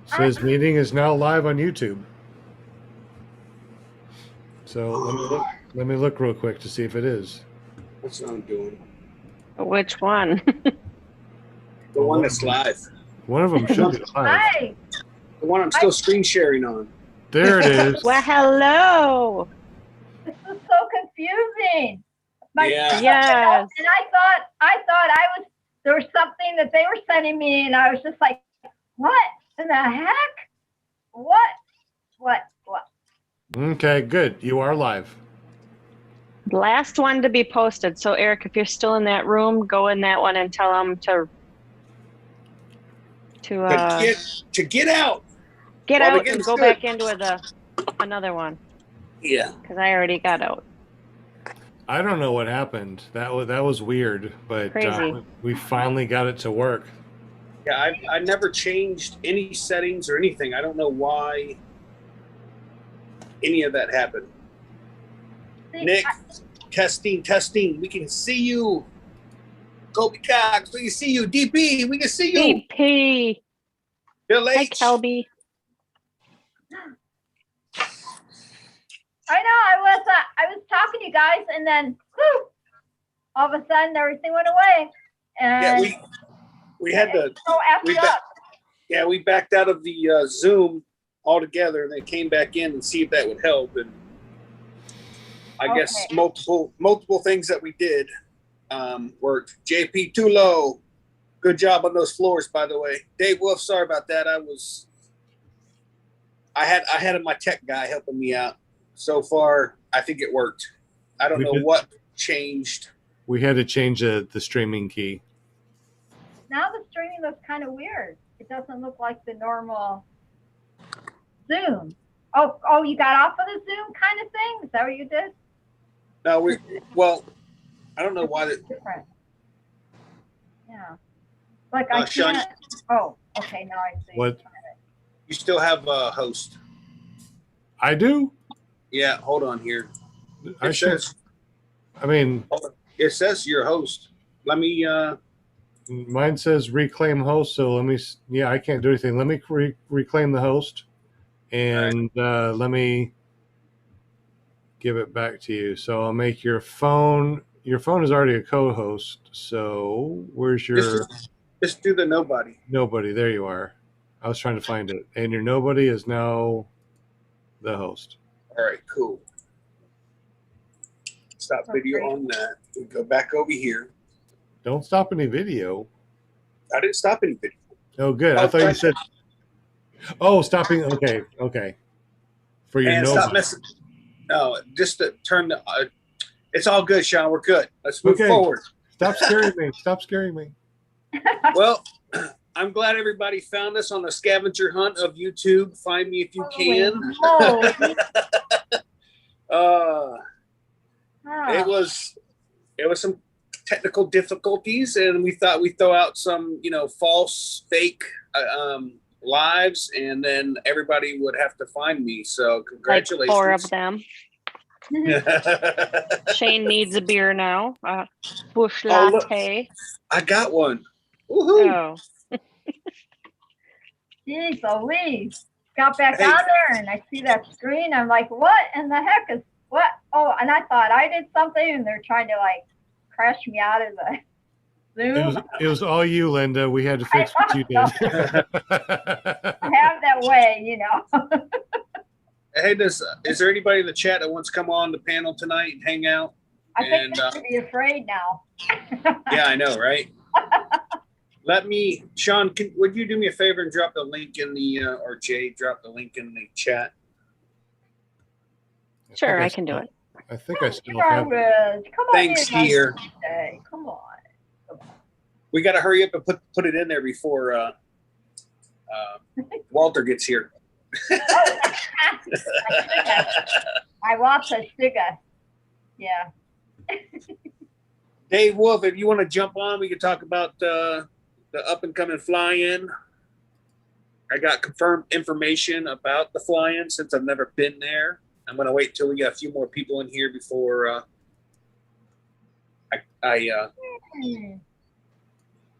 Says meeting is now live on YouTube. So let me look real quick to see if it is. That's what I'm doing. Which one? The one that's live. One of them should be live. Hi. The one I'm still screen sharing on. There it is. Well, hello. This is so confusing. Yeah. Yes. And I thought there was something that they were sending me, and I was just like, what in the heck? What? Okay, good. You are live. Last one to be posted. So, Eric, if you're still in that room, go in that one and tell them to get out. Get While out and go back into another one. Yeah. Because I already got out. I don't know what happened. That was weird, but Crazy. We finally got it to work. Yeah, I never changed any settings or anything. I don't know why any of that happened. See, Nick, testing. We can see you. Kobe Cox, we can see you. DP, we can see you. DP. Bill Hi, H. Kelby. I know. I was talking to you guys, and then whew, all of a sudden everything went away. And Yeah, we had to. so effed up. Yeah, we backed out of the Zoom altogether, and then came back in and see if that would help. And I guess multiple things that we did worked. JP Tulo, good job on those floors, by the way. Dave Wolf, sorry about that. I had my tech guy helping me out. So far, I think it worked. I don't know what changed. We had to change the streaming key. Now the streaming looks kind of weird. It doesn't look like the normal Zoom. Oh, you got off of the Zoom kind of thing? Is that what you did? No, I don't know why that. Different. Yeah. Like I Sean, can't. Oh, okay. Now I see. What? You still have a host. I do? Yeah, hold on here. I says you're a host. Let me. Mine says reclaim host, so I can't do anything. Let me reclaim the host, and let me give it back to you. So I'll make your phone is already a co-host, so where's your... Just do the nobody. Nobody, there you are. I was trying to find it. And your nobody is now the host. All right, cool. Stop video on that. We go back over here. Don't stop any video. I didn't stop any video. Oh, good. I thought you said... Oh, stopping. Okay. For your nobody. Stop messing. No, just to turn the... it's all good, Sean. We're good. Let's move forward. Stop scaring me. Well, I'm glad everybody found us on the scavenger hunt of YouTube. Find me if you can. It was some technical difficulties, and we thought we'd throw out some, false, fake lives, and then everybody would have to find me. So congratulations. Like 4 of them. Shane needs a beer now. Bush latte. I got one. Woohoo! Oh. Jeez Louise. Got back on there and I see that screen. I'm like, what in the heck is what? Oh, and I thought I did something and they're trying to crash me out of the Zoom. It was all you, Linda. We had to fix what you did. I have that way, Hey, is there anybody in the chat that wants to come on the panel tonight and hang out? I think they should be afraid now. Yeah, I know, right? Sean, would you do me a favor and drop the link in the, or Jay, drop the link in the chat? Sure, I can do it. I think I still have it. Come on. Thanks, here. Come on. We got to hurry up and put it in there before Walter gets here. I watched a sugar. Yeah. Dave Wolf, if you want to jump on, we can talk about the up and coming fly-in. I got confirmed information about the fly-in since I've never been there. I'm going to wait till we get a few more people in here before All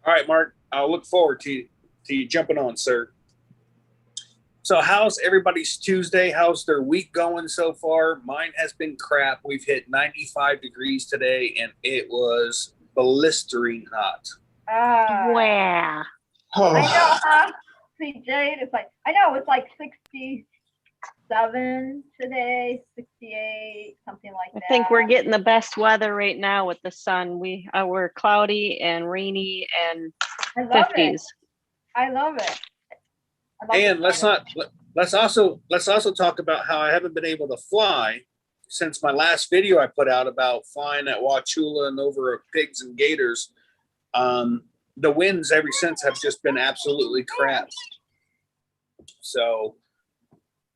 right, Mark. I'll look forward to you jumping on, sir. So how's everybody's Tuesday? How's their week going so far? Mine has been crap. We've hit 95 degrees today, and it was blistering hot. Wow. I know, huh? See, Jade, it's like, I know it's like 67 today, 68, something like I that. think we're getting the best weather right now with the sun. We're cloudy and rainy and I love 50s. it. I love it. I love And the let's weather. also talk about how I haven't been able to fly since my last video I put out about flying at Wauchula and over pigs and gators. The winds ever since have just been absolutely crap. So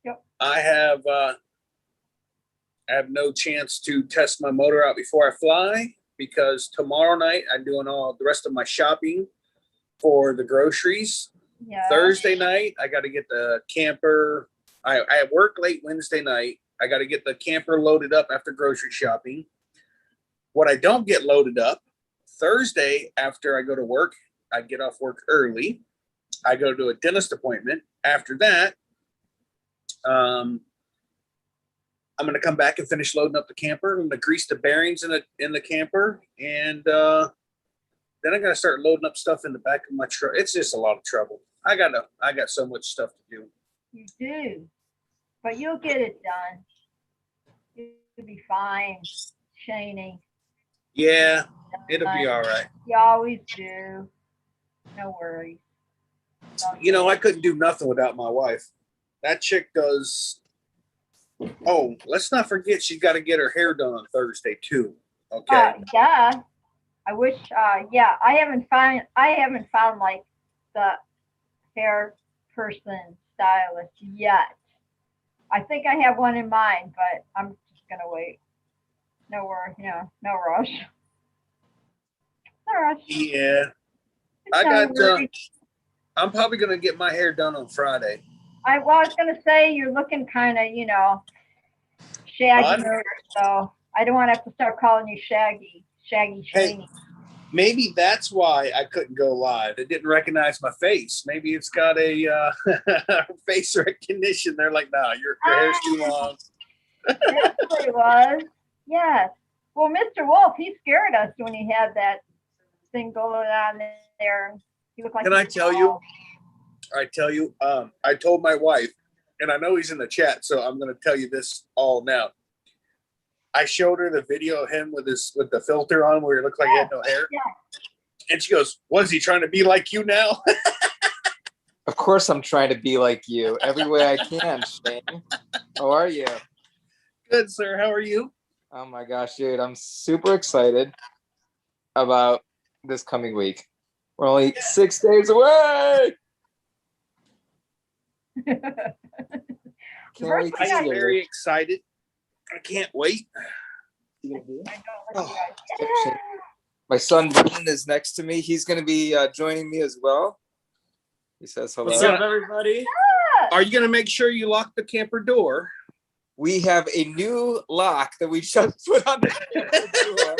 Yep. I have no chance to test my motor out before I fly because tomorrow night I'm doing all the rest of my shopping for the groceries. Yeah. Thursday night, I got to get the camper. I work late Wednesday night. I got to get the camper loaded up after grocery shopping. What I don't get loaded up, Thursday after I go to work, I get off work early. I go to a dentist appointment. After that, I'm going to come back and finish loading up the camper. I'm going to grease the bearings in the camper, and then I got to start loading up stuff in the back of my truck. It's just a lot of trouble. I got so much stuff to do. You do, but you'll get it done. You'll be fine, Shaney. Yeah, it'll be all right. You always do. No worries. You know, I couldn't do nothing without my wife. That chick does. Oh, let's not forget she's got to get her hair done on Thursday too. Okay. Yeah. I wish. Yeah, I haven't found like the hair person stylist yet. I think I have one in mind, but I'm just gonna wait. No worry. No rush. No rush. Yeah, I'm probably gonna get my hair done on Friday. I was gonna say you're looking kind of, shaggy, so I don't want to have to start calling you Shaggy Hey, Shaney. maybe that's why I couldn't go live. It didn't recognize my face. Maybe it's got a face recognition. They're like, "Nah, your hair's too long." That's what it was. Yes. Well, Mr. Wolf, he scared us when he had that thing going on there. He looked like. Can I tell you? I told my wife, and I know he's in the chat, so I'm going to tell you this all now. I showed her the video of him with the filter on where he looked like he had no hair. Yeah. And she goes, "Was he trying to be like you now?" Of course I'm trying to be like you every way I can, Shane. How are you? Good, sir. How are you? Oh my gosh, dude. I'm super excited about this coming week. We're only 6 days away. Can't wait to I am see very you. excited. I can't wait. My son Brendan is next to me. He's going to be joining me as well. He says hello. What's up, everybody? Are you going to make sure you lock the camper door? We have a new lock that we just put on the camper door,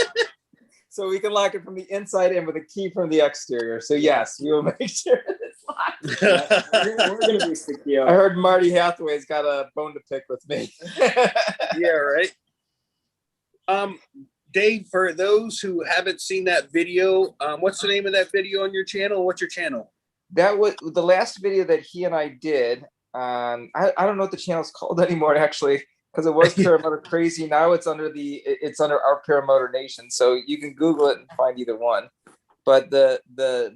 so we can lock it from the inside in with a key from the exterior. So yes, we will make sure it's locked. We're going to be secure. I heard Marty Hathaway's got a bone to pick with me. Yeah, right. Dave, for those who haven't seen that video, what's the name of that video on your channel? What's your channel? That was the last video that he and I did. I don't know what the channel's called anymore, actually, because it was Paramotor Crazy. Now it's under our Paramotor Nation, so you can Google it and find either one. But the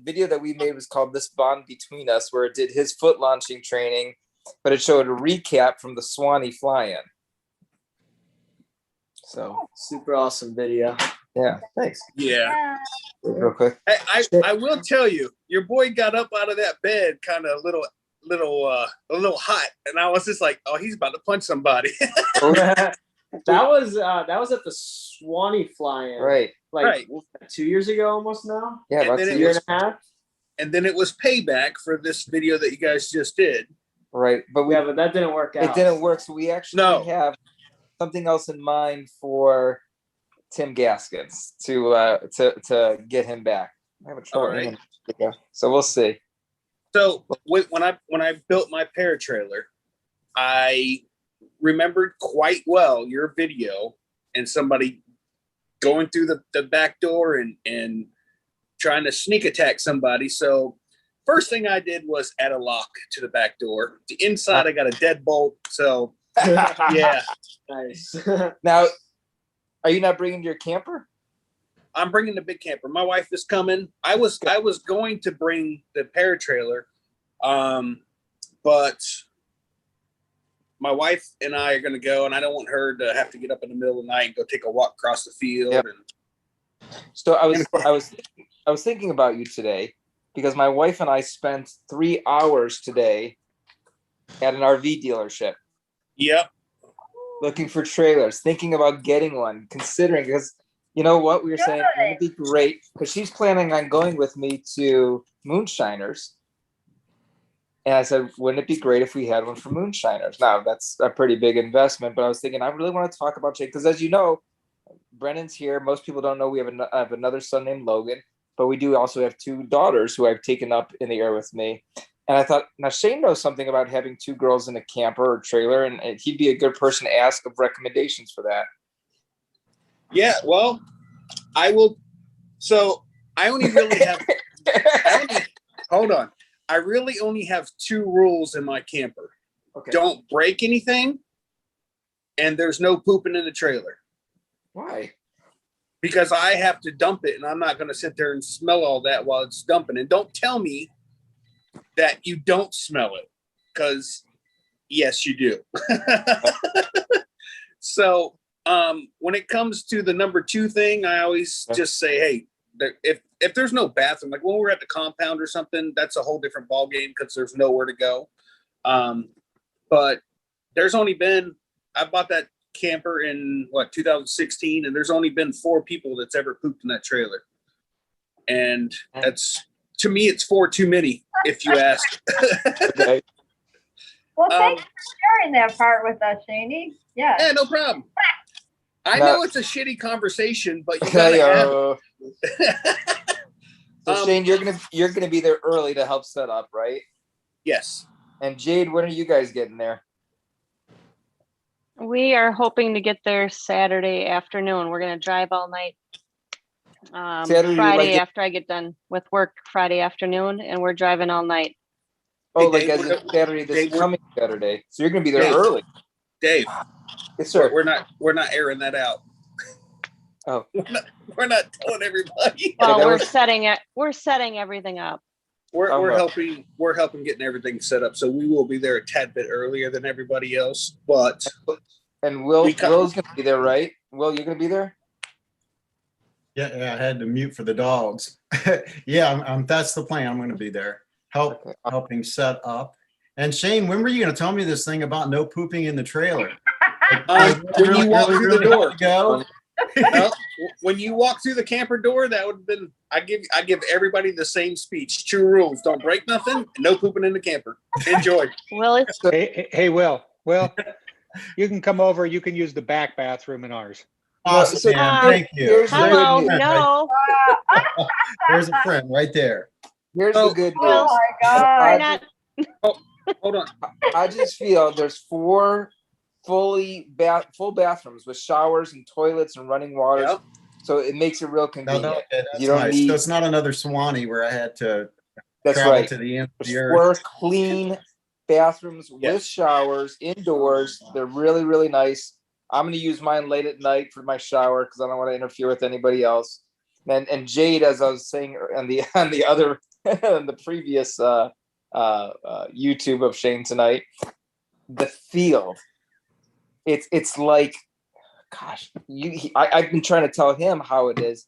video that we made was called "This Bond Between Us," where it did his foot launching training, but it showed a recap from the Swanee fly-in. So Super awesome video. yeah, thanks. Yeah. Real quick. I will tell you, your boy got up out of that bed kind of a little hot, and I was just like, "Oh, he's about to punch somebody." That was at the Swanee fly-in. Right. Like 2 years ago almost now? Yeah, And about then 2 it years. Year and a half? And then it was payback for this video that you guys just did. Right, but Yeah, but that didn't work out. it didn't work. So we actually have something else in mind for Tim Gaskins to get him back. I have a trouble. All right. So we'll see. So when I built my paratrailer, I remembered quite well your video and somebody going through the back door and trying to sneak attack somebody. So first thing I did was add a lock to the back door. The inside, I got a deadbolt. So yeah, Nice. Now, are you not bringing your camper? I'm bringing the big camper. My wife is coming. I was going to bring the paratrailer, but my wife and I are going to go, and I don't want her to have to get up in the middle of the night and go take a walk across the field. Yep. And So I was thinking about you today because my wife and I spent 3 hours today at an RV dealership yep, looking for trailers, thinking about getting one, considering, because you know what, we were saying it would be great because she's planning on going with me to Moonshiners. And I said, wouldn't it be great if we had one for Moonshiners? Now, that's a pretty big investment, but I was thinking, I really want to talk about Jake because, as you know, Brennan's here. Most people don't know we have another son named Logan, but we do also have 2 daughters who I've taken up in the air with me. And I thought, now Shane knows something about having 2 girls in a camper or trailer, and he'd be a good person to ask of recommendations for that. yeah. Well, I will. So I only really have. Hold on. I really only have 2 rules in my camper. Okay. Don't break anything, and there's no pooping in the trailer. Why? Because I have to dump it, and I'm not going to sit there and smell all that while it's dumping. And don't tell me that you don't smell it, because yes, you do. So when it comes to the number 2 thing, I always just say, hey, if there's no bathroom, like when we're at the compound or something, that's a whole different ball game because there's nowhere to go. But there's only been, I bought that camper in 2016, and there's only been 4 people that's ever pooped in that trailer, and that's, to me, it's 4 too many, if you ask. Okay. Well, thanks for sharing that part with us, Shaney. Yeah. Yeah, no problem. I Now- know it's a shitty conversation, but you gotta have it. So Shane, you're gonna be there early to help set up, right? Yes. And Jade, when are you guys getting there? We are hoping to get there Saturday afternoon. We're gonna drive all night. Saturday, Friday like- after I get done with work Friday afternoon, and we're driving all night. Oh, Hey, like Dave, as in Saturday, this Dave, coming Saturday. So you're gonna be there Dave. early. Dave, Yes, sir. we're not airing that out. Oh. We're not telling everybody. Well, that we're was- setting everything up. We're right. helping getting everything set up, so we will be there a tad bit earlier than everybody else. But And Will's We come- gonna be there, right? Will, you're gonna be there? Yeah, I had to mute for the dogs. Yeah, that's the plan. I'm going to be there, Okay. helping set up. And Shane, when were you going to tell me this thing about no pooping in the trailer? when you walk through the door, had to go. well, when you walk through the camper door, that would have been. I give everybody the same speech. 2 rules: don't break nothing, no pooping in the camper. Enjoy. Willie, Hey, Will. Well, you can come over. You can use the back bathroom in ours. Awesome, So- man. Thank you. Here's the hello, good news. no, There's a friend right there. Here's Oh, the good Oh news. my we're God. not. Hold on. I just feel there's 4 full bathrooms with showers and toilets and running waters. Yep. So it makes it real No, convenient. no, okay, that's You don't nice. need- So it's not another Swanee where I had to That's travel right. to the end of There's the 4 earth. clean bathrooms with Yes. showers indoors. They're really, really nice. I'm going to use mine late at night for my shower because I don't want to interfere with anybody else. And Jade, as I was saying on the other on the previous YouTube of Shane tonight, the field. It's like, gosh, I've been trying to tell him how it is.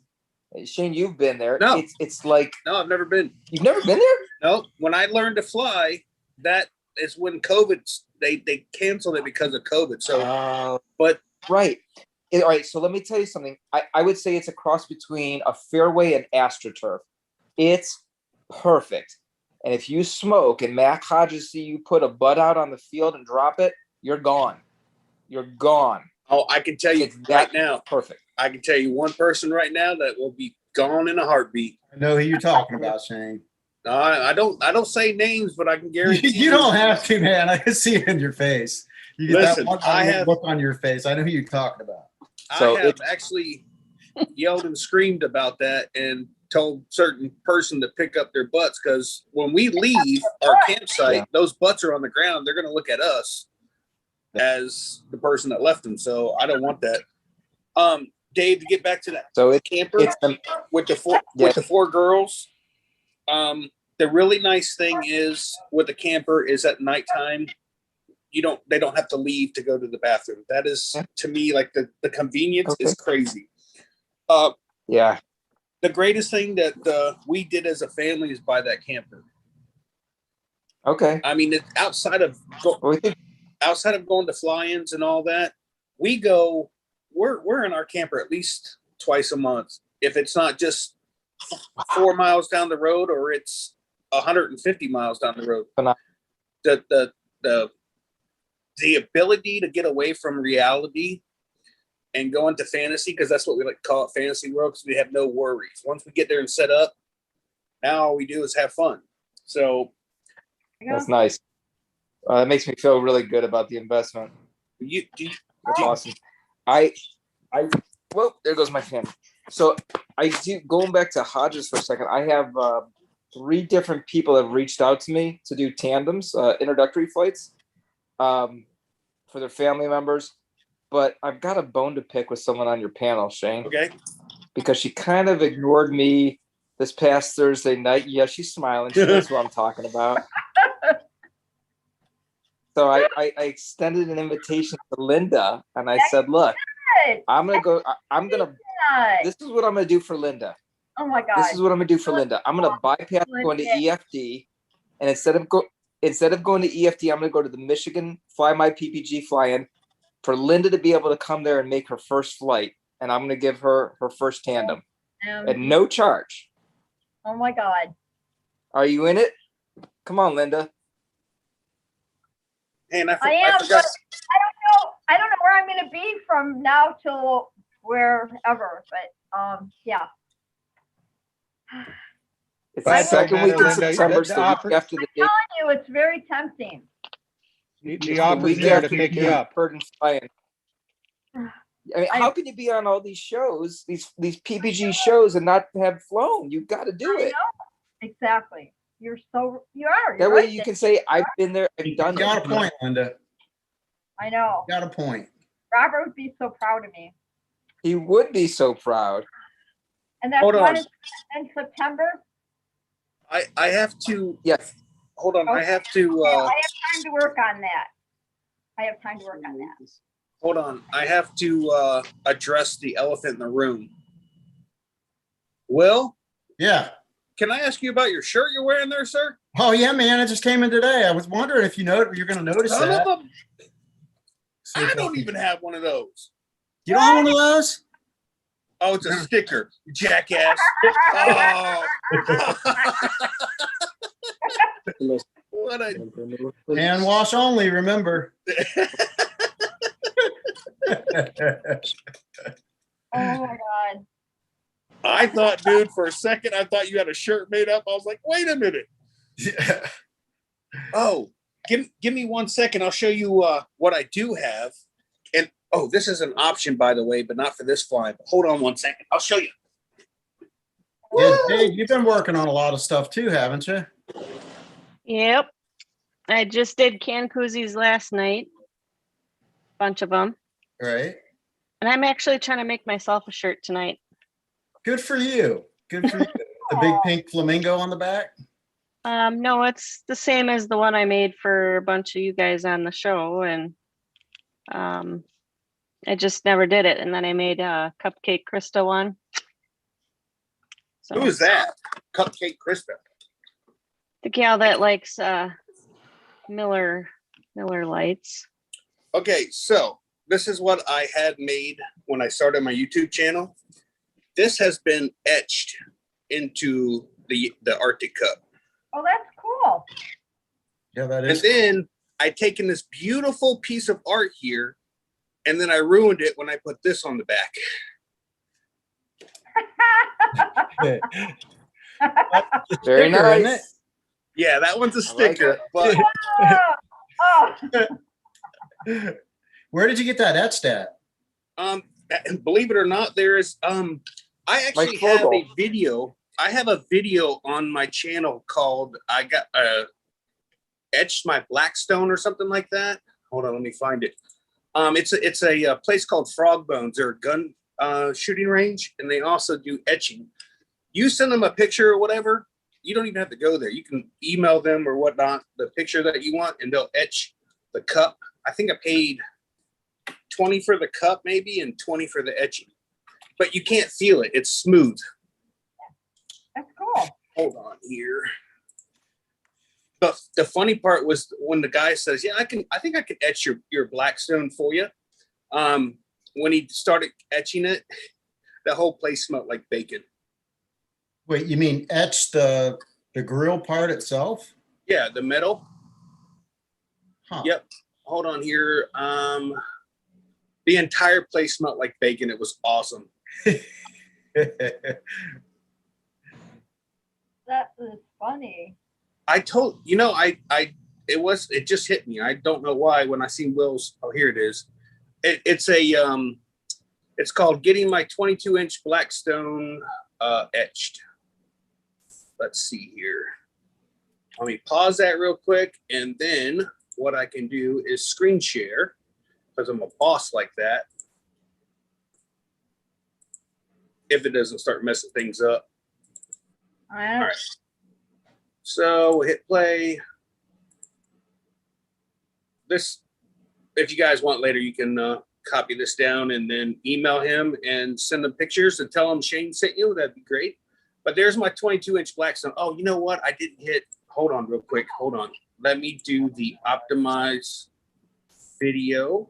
Shane, you've been there. No. It's like, No, I've never been. you've never been there? No, when I learned to fly, that is when COVID. They canceled it because of COVID. So, but Right. All right. So let me tell you something. I would say it's a cross between a fairway and AstroTurf. It's perfect. And if you smoke and Mac Hodges see you put a butt out on the field and drop it, you're gone. You're gone. oh, I can tell you It's right that now. perfect. I can tell you one person right now that will be gone in a heartbeat. I know who you're talking about, Shane. I don't say names, but I can guarantee You don't have to, man. I can see it in your face. You get Listen, that look on your face. I know who you're talking about. So I have actually yelled and screamed about that and told certain person to pick up their butts, because when we leave our campsite, those butts are on the ground. They're going to look at us as the person that left them. So I don't want that. Dave, to get back to that camper with the four girls. The really nice thing is with the camper is at nighttime, they don't have to leave to go to the bathroom. That is, to me, like the convenience is crazy. Yeah. The greatest thing that we did as a family is buy that camper. Okay. I mean, outside of going to fly-ins and all that, we're in our camper at least twice a month. If it's not just 4 miles down the road, or it's 150 miles down the road. The ability to get away from reality and go into fantasy, because that's what we like to call it, fantasy world, because we have no worries. Once we get there and set up, now all we do is have fun. So that's nice. That makes me feel really good about the investment. That's awesome. Well, there goes my fan. So going back to Hodges for a second, I have 3 different people have reached out to me to do tandems, introductory flights, for their family members. But I've got a bone to pick with someone on your panel, Shane. Okay. Because she kind of ignored me this past Thursday night. Yeah, she's smiling. She knows what I'm talking about. So I extended an invitation to Linda, and I said, look, this is what I'm going to do for Linda. Oh my God. This is what I'm going to do for Linda. I'm going to bypass going to EFD. And instead of going to EFD, I'm going to go to the Michigan Fly My PPG fly-in for Linda to be able to come there and make her first flight. And I'm going to give her her first tandem at no charge. Oh my God. Are you in it? Come on, Linda. And I am, forgot. but I don't know where I'm going to be from now till wherever. But yeah. It's the second week in September, so after the I'm telling you, it's very tempting. The offer's there to pick you up. I mean, how can you be on all these shows, these PPG shows, and not have flown? You've got to do it. Exactly. You are. That way you can say, I've been there, I've done it. You got a point, Linda. I know. You got a point. Robert would be so proud of me. He would be so proud. And that's one in September? I have to. Yes. Hold on. Okay. I have to. I have time to work on that. Hold on. I have to address the elephant in the room. Will? Yeah. Can I ask you about your shirt you're wearing there, sir? Oh yeah, man! It just came in today. I was wondering if you're going to notice that. I don't even have one of those. You don't have one of those? Oh, it's a sticker, jackass. Oh. What Hand wash only, remember. Oh my God. I thought, dude, for a second, I thought you had a shirt made up. I was like, wait a minute. Yeah. Oh, give me 1 second. I'll show you what I do have. And this is an option, by the way, but not for this flying. Hold on 1 second. I'll show you. Yeah, Dave, you've been working on a lot of stuff too, haven't you? Yep. I just did can koozies last night. Bunch of them. Right. And I'm actually trying to make myself a shirt tonight. Good for you. Good for you. The big pink flamingo on the back? No, it's the same as the one I made for a bunch of you guys on the show, and I just never did it. And then I made a Cupcake Krista one. So, Who is that? Cupcake Krista. the gal that likes Miller Lights. Okay, so this is what I had made when I started my YouTube channel. This has been etched into the Arctic Cup. Oh, that's cool. Yeah, that is. And then I taken this beautiful piece of art here, and then I ruined it when I put this on the back. Very nice. Yeah, that one's a I like sticker. it. But Oh, Where did you get that etched at? believe it or not, there is I actually have Fogel. a video. I have a video on my channel called I got etched my Blackstone or something like that. Hold on, let me find it. It's a place called Frog Bones. They're a gun shooting range, and they also do etching. You send them a picture or whatever, you don't even have to go there. You can email them or whatnot the picture that you want, and they'll etch the cup. I think I paid 20 for the cup maybe and 20 for the etching, but you can't feel it. It's smooth. that's cool. Hold on here. But the funny part was when the guy says, yeah, I think I can etch your Blackstone for you. When he started etching it, the whole place smelled like bacon. Wait, you mean etch the grill part itself? Yeah, the metal. Huh. Yep. Hold on here. The entire place smelled like bacon. It was awesome. That is funny. I told it just hit me. I don't know why when I seen Will's. Oh, here it is. It's called Getting My 22-inch Blackstone Etched. Let's see here. Let me pause that real quick, and then what I can do is screen share because I'm a boss like that. If it doesn't start messing things up. All right. So we'll hit play. This, if you guys want later, you can copy this down and then email him and send them pictures and tell him Shane sent you. That'd be great. But there's my 22-inch Blackstone. Oh, you know what? I didn't hit. Hold on real quick. Hold on. Let me do the optimize video.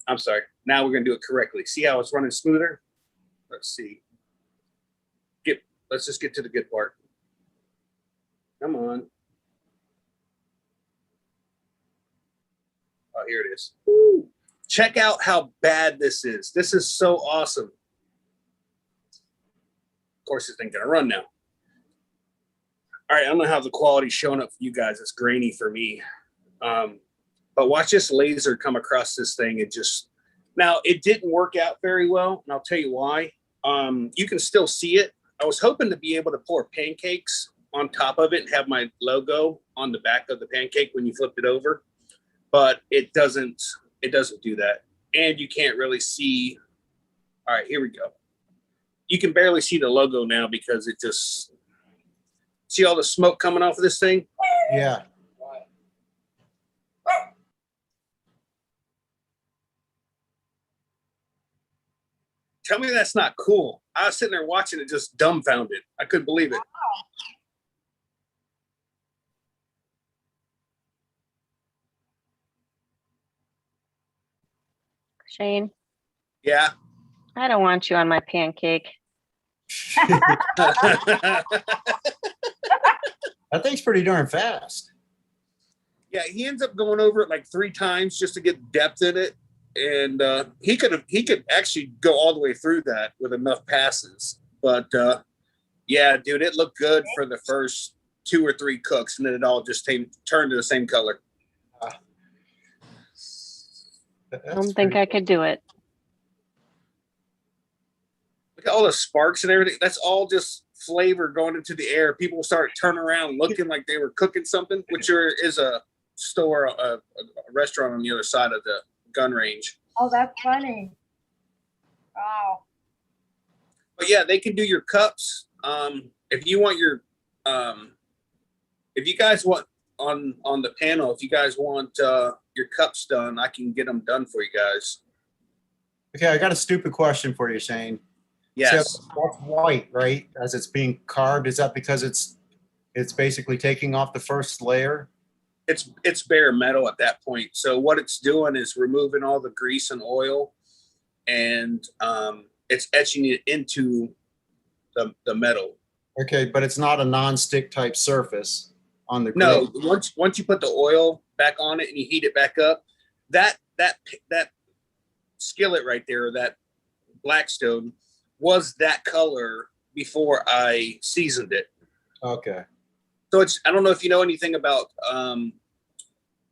I'm sorry. Now we're going to do it correctly. See how it's running smoother? Let's see. Let's just get to the good part. Come on. Oh, here it is. Woo. Check out how bad this is. This is so awesome. Of course, this ain't gonna run now. All right, I don't know how the quality's showing up for you guys. It's grainy for me. But watch this laser come across this thing and just, now it didn't work out very well, and I'll tell you why. You can still see it. I was hoping to be able to pour pancakes on top of it and have my logo on the back of the pancake when you flipped it over, but it doesn't do that. And you can't really see. All right, here we go. You can barely see the logo now because it just, see all the smoke coming off of this thing? Yeah. Tell me that's not cool. I was sitting there watching it just dumbfounded. I couldn't believe it. Shane, Yeah. I don't want you on my pancake. That thing's pretty darn fast. Yeah, he ends up going over it like 3 times just to get depth in it. And he could actually go all the way through that with enough passes. But yeah, dude, it looked good for the first 2 or 3 cooks, and then it all just turned to the same color. I don't think I could do it. Look at all the sparks and everything. That's all just flavor going into the air. People start turning around looking like they were cooking something, which is a store, a restaurant on the other side of the gun range. Oh, that's funny. Wow. But yeah, they can do your cups. If you want your, if you guys want on the panel, if you guys want your cups done, I can get them done for you guys. Okay, I got a stupid question for you, Shane. Yes. So that's white, right? As it's being carved, is that because it's basically taking off the first layer? It's bare metal at that point. So what it's doing is removing all the grease and oil, and it's etching it into the metal. Okay, but it's not a non-stick type surface on the grill. No, once you put the oil back on it and you heat it back up, that skillet right there, that Blackstone, was that color before I seasoned it. Okay. So it's, I don't know if you know anything about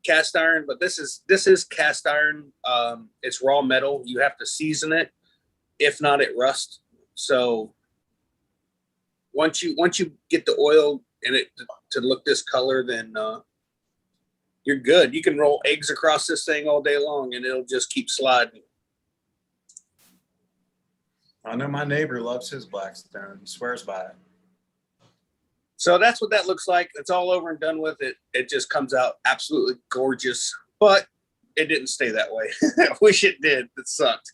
cast iron, but this is cast iron. It's raw metal. You have to season it. If not, it rusts. So once you get the oil in it to look this color, then you're good. You can roll eggs across this thing all day long and it'll just keep sliding. I know my neighbor loves his Blackstone. He swears by it. So that's what that looks like. It's all over and done with. It just comes out absolutely gorgeous, but it didn't stay that way. I wish it did. It sucked.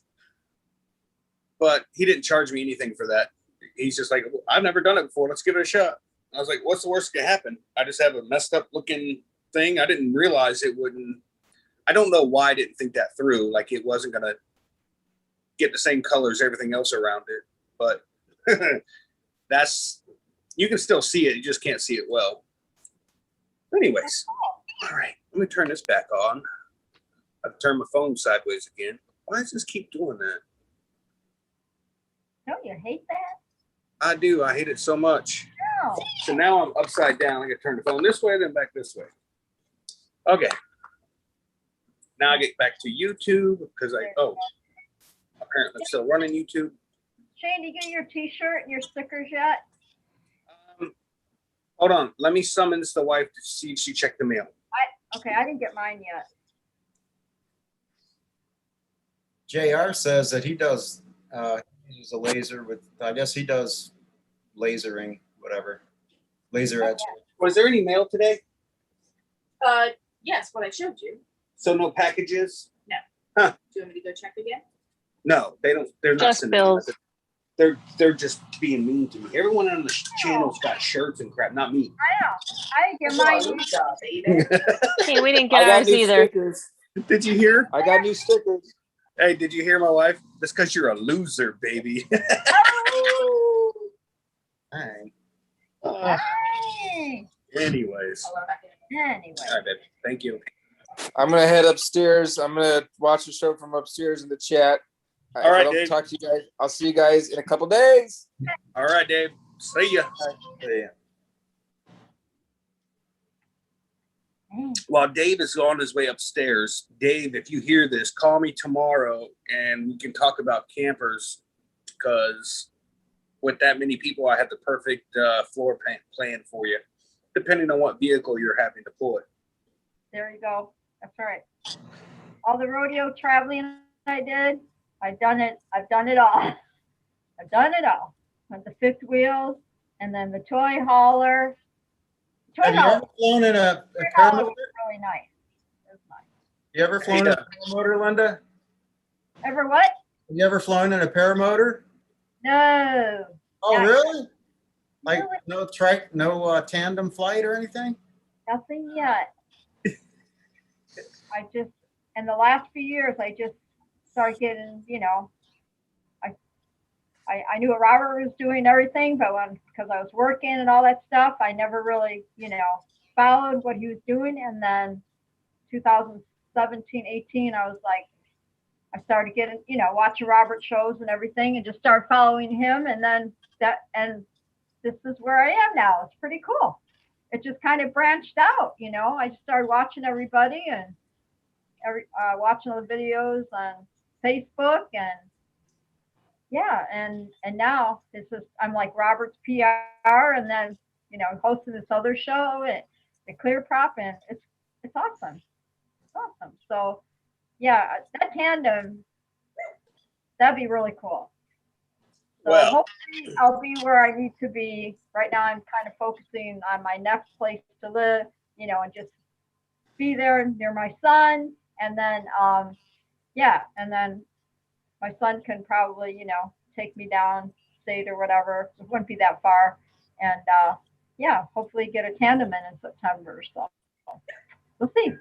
But he didn't charge me anything for that. He's just like, I've never done it before. Let's give it a shot. I was like, what's the worst that could happen? I just have a messed up looking thing. I didn't realize it wouldn't. I don't know why I didn't think that through. Like it wasn't going to get the same colors, everything else around it. But you can still see it. You just can't see it well. Anyways, all right. Let me turn this back on. I've turned my phone sideways again. Why does this keep doing that? Don't you hate that? I do. I hate it so much. No. So now I'm upside down. I got to turn the phone this way, then back this way. Okay. Now I get back to YouTube because apparently I'm still running YouTube. Shane, did you get your t-shirt and your stickers yet? Hold on. Let me summons the wife to see if she checked the mail. Okay, I didn't get mine yet. JR says that he does he uses a laser with, I guess he does lasering, whatever. Laser etch. Was there any mail today? Yes, what I showed you. So no packages? No. Huh. Do you want me to go check again? No, they don't. They're not Just sending bills. nothing. They're just being mean to me. Everyone on the channel's got shirts and crap, not me. I know. I didn't get mine. Good job, baby. Hey, we didn't I get got ours new either. stickers. Did you hear? I got new stickers. Hey, did you hear my wife? That's because you're a loser, baby. Oh, All right. hey. Anyways. I'll let back in. Anyway. All right, babe. Thank you. I'm gonna head upstairs. I'm gonna watch the show from upstairs in the chat. All If I right, don't Dave. talk to you guys, I'll see you guys in a couple days. All right, Dave. See ya. Yeah. While Dave is on his way upstairs, Dave, if you hear this, call me tomorrow and we can talk about campers because with that many people, I have the perfect floor plan for you, depending on what vehicle you're having to pull it. There you go. That's right. All the rodeo traveling I did, I've done it all. I've done it all. With the fifth wheels and then the toy hauler. Have you ever flown in a Hauler paramotor? was really nice. It was nice. You ever flown in a paramotor, Linda? Ever what? Have you ever flown in a paramotor? No. Oh, Yeah. really? Like Really? no tandem flight or anything? Nothing yet. In the last few years, I just started getting, I knew what Robert was doing and everything, but because I was working and all that stuff, I never really, followed what he was doing. And then 2017, 18, I was like, I started getting, watching Robert shows and everything and just started following him. And then this is where I am now. It's pretty cool. It just kind of branched out, I just started watching everybody and watching all the videos on Facebook and yeah, and now I'm like Robert's PR and then, hosting this other show at Clear Prop and it's awesome. It's awesome. So yeah, that tandem, that'd be really cool. So Well, hopefully I'll be where I need to be. Right now I'm kind of focusing on my next place to live, and just be there near my son. And then, and then my son can probably, take me down state or whatever. It wouldn't be that far. And hopefully get a tandem in September. So we'll see.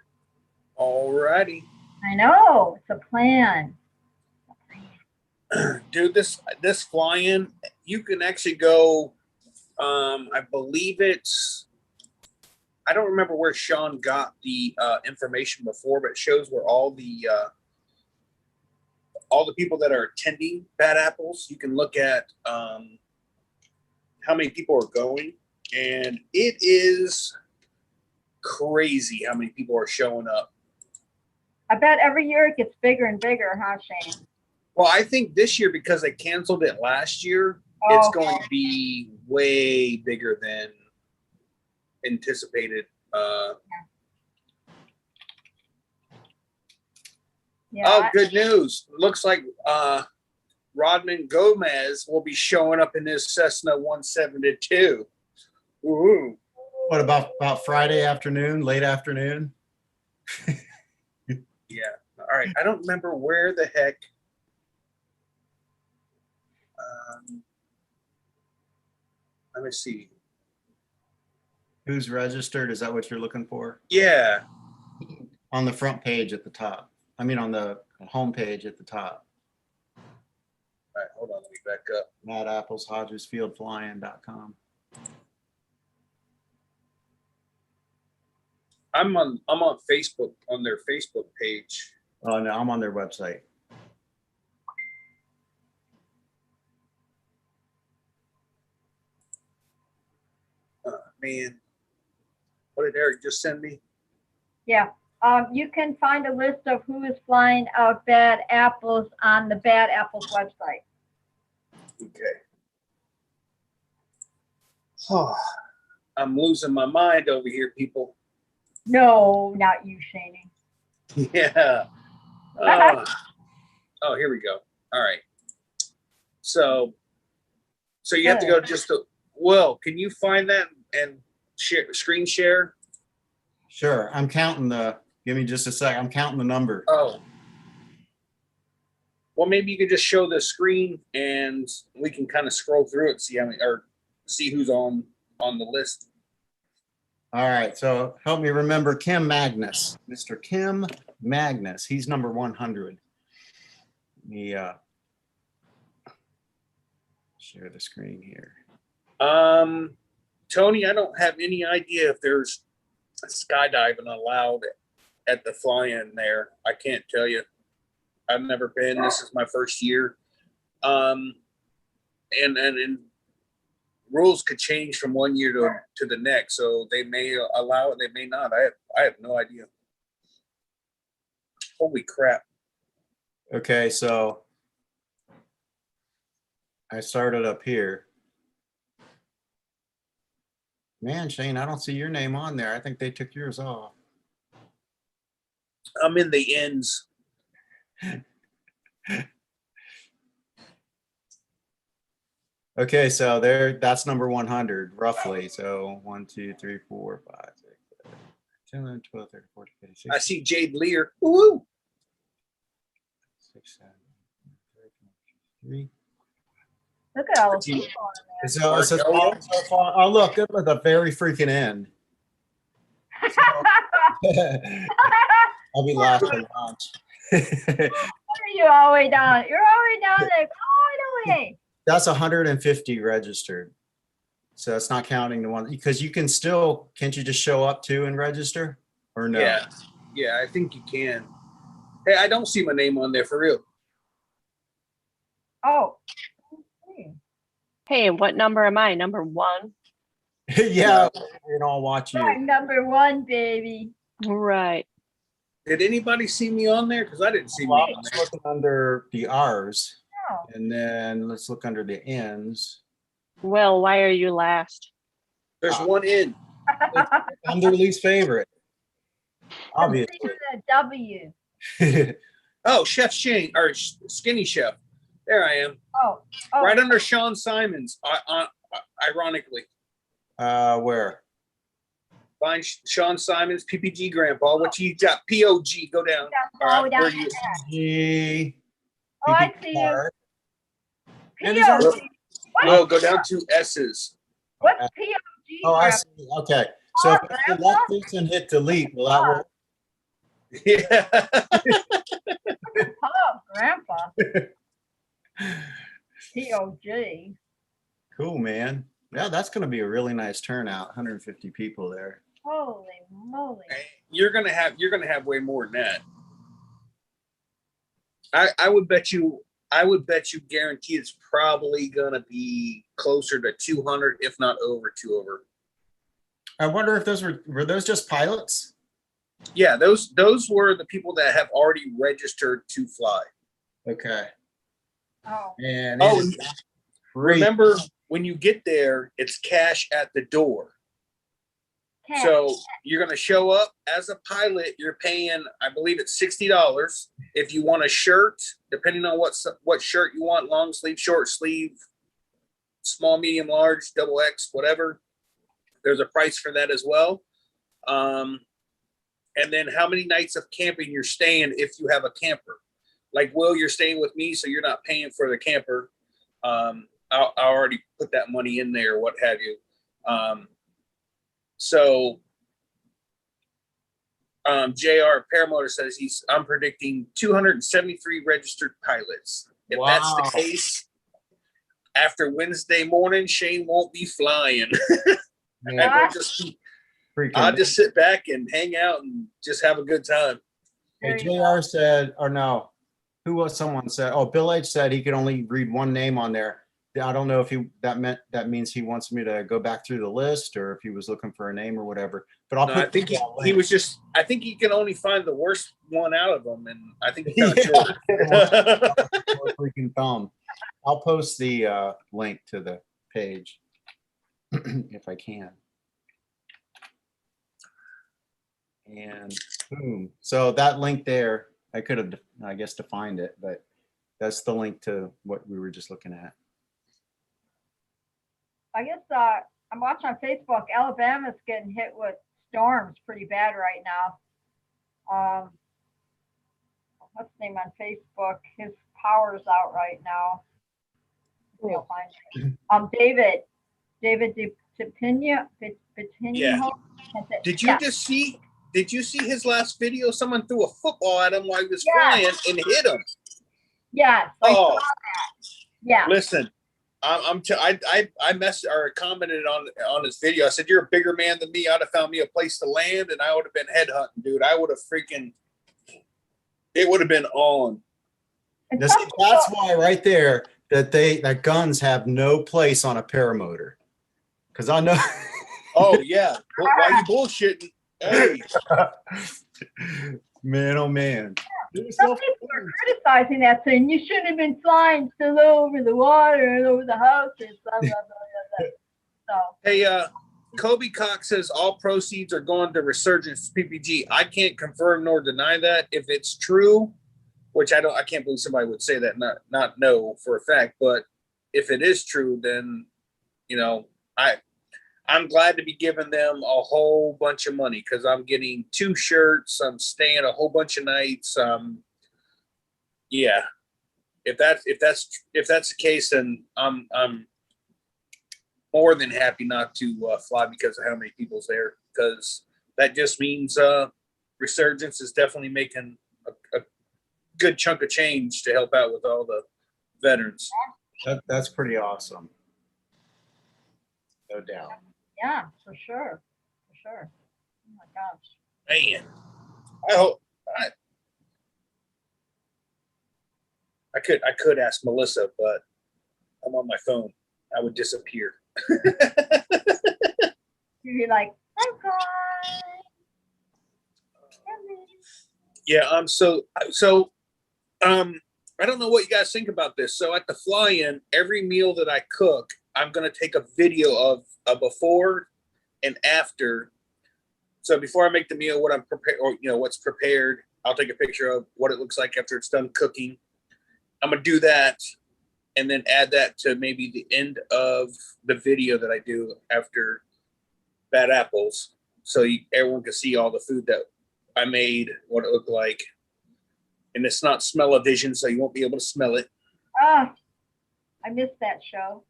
all righty. I know, it's a plan. Dude, this fly-in, you can actually go, I believe I don't remember where Sean got the information before, but it shows where all the people that are attending Bad Apples, you can look at how many people are going. and it is crazy how many people are showing up. I bet every year it gets bigger and bigger, huh, Shane? Well, I think this year, because they canceled it last year, it's going to be way bigger than anticipated. Good news. Looks like Rodman Gomez will be showing up in his Cessna 172. Ooh. What about Friday afternoon, late afternoon? Yeah. All right. I don't remember where the heck. Let me see. Who's registered? Is that what you're looking for? Yeah. On the front page at the top. I mean, on the home page at the top. All right. Hold on. Let me back up. Matt Apples, HodgesFieldFlying.com. I'm on Facebook, on their Facebook page. Oh no, I'm on their website. Man, what did Eric just send me? Yeah. You can find a list of who is flying out bad apples on the Bad Apples website. Okay. Oh, I'm losing my mind over here, people. No, not you, Shane. Yeah. Oh, here we go. All right. So you have to go just to, Will, can you find that and screen share? Sure. I'm counting give me just a sec. I'm counting the number. Oh. Well, maybe you could just show the screen and we can kind of scroll through it, see how many, or see who's on the list. All right. So help me remember Kim Magnus. Mr. Kim Magnus. He's number 100. Let me share the screen here. Tony, I don't have any idea if there's skydiving allowed at the fly-in there. I can't tell you. I've never been. This is my first year. And rules could change from one year to the next. So they may allow it, they may not. I have no idea. Holy crap. Okay, so I started up here. Man, Shane, I don't see your name on there. I think they took yours off. I'm in the ends. Okay, so that's number 100 roughly. So 1, 2, 3, 4, 5, 6, 7, 10, 12, 13, 14, 15, 16. I see Jade Lear. Woo! 6, 7, 3. Look at all those people on So far, oh look at the very freaking end. I'll be last to launch. there. You're all the way down. You're all the way down there. All the way. That's 150 registered. So it's not counting the one, because you can still, can't you just show up too and register or no? Yeah, I think you can. Hey, I don't see my name on there for real. Oh. Hey, what number am I? Number 1? Yeah, and I'll watch you. I'm number 1, baby. Right. Did anybody see me on there? Because I didn't see me Well, on let's there. look under the R's, Oh. and then let's look under the N's. Well, why are you last? There's one in. I'm their least favorite. Obviously. The W. Oh, Chef Shane, or Skinny Chef. There I am. Oh. Right under Sean Simons, ironically. Where? Find Sean Simons, PPG Grandpa. What you got? POG, go down. Oh, All right, down where you? G. Oh, I see you. And there's our, No, go down to S's. What's POG? oh, I see. Okay. So if I select this and hit delete, will that work? Yeah. Oh, Grandpa. POG. Cool, man. Yeah, that's going to be a really nice turnout. 150 people there. Holy moly. You're gonna have way more than that. I would bet you guarantee it's probably gonna be closer to 200, if not over 200. I wonder if those were those just pilots? Yeah, those were the people that have already registered to fly. Okay. Oh, And Oh, it is free. remember when you get there, it's cash at the door. cash. So you're going to show up as a pilot. You're paying, I believe it's $60. If you want a shirt, depending on what shirt you want, long sleeve, short sleeve, small, medium, large, double X, whatever. There's a price for that as well. And then how many nights of camping you're staying if you have a camper. Like, Will, you're staying with me, so you're not paying for the camper. I already put that money in there, what have you. JR Paramotor says I'm predicting 273 registered pilots. If that's the case, after Wednesday morning, Shane won't be flying. And I'll just sit back and hang out and just have a good time. Hey, JR said, or no, someone said, oh, Bill H said he could only read one name on there. I don't know if that means he wants me to go back through the list or if he was looking for a name or whatever. But I think he was just. I think he can only find the worst one out of them, and I think he found short. Freaking thumb. I'll post the link to the page if I can. And boom. So that link there, I could have, I guess, defined it, but that's the link to what we were just looking at. I guess I'm watching on Facebook. Alabama's getting hit with storms pretty bad right now. What's his name on Facebook? His power's out right now. We'll find it. David Depina. Yeah. Did you just see? Did you see his last video? Someone threw a football at him while he was flying and hit him. Yes. I saw that. Yeah. Listen, I messed or commented on his video. I said, "You're a bigger man than me. I'd have found me a place to land, and I would have been headhunting, dude. I would have freaking. It would have been on." That's why right there that guns have no place on a paramotor. Because I know. Oh yeah. Why you bullshitting? Hey. Man, oh man. Some people are criticizing that, saying you shouldn't have been flying so low over the water and over the houses. Blah, blah, blah, blah, blah. So. Hey, Kobe Cox says all proceeds are going to Resurgence PPG. I can't confirm nor deny that. If it's true, which I can't believe somebody would say that, not know for a fact. But if it is true, then I'm glad to be giving them a whole bunch of money because I'm getting 2 shirts. I'm staying a whole bunch of nights. Yeah. If that's the case, then I'm more than happy not to fly because of how many people's there. Because that just means Resurgence is definitely making a good chunk of change to help out with all the veterans. That's pretty awesome. No doubt. Yeah, for sure. For sure. Oh my gosh. Man, I hope I could ask Melissa, but I'm on my phone. I would disappear. You'd be like, I'm fine. Yeah, I don't know what you guys think about this. So at the fly-in, every meal that I cook, I'm going to take a video of a before and after. So before I make the meal, what I'm prepared, or what's prepared, I'll take a picture of what it looks like after it's done cooking. I'm going to do that and then add that to maybe the end of the video that I do after Bad Apples. So everyone can see all the food that I made, what it looked like. And it's not smell-o-vision, so you won't be able to smell it. Ah, I missed that show.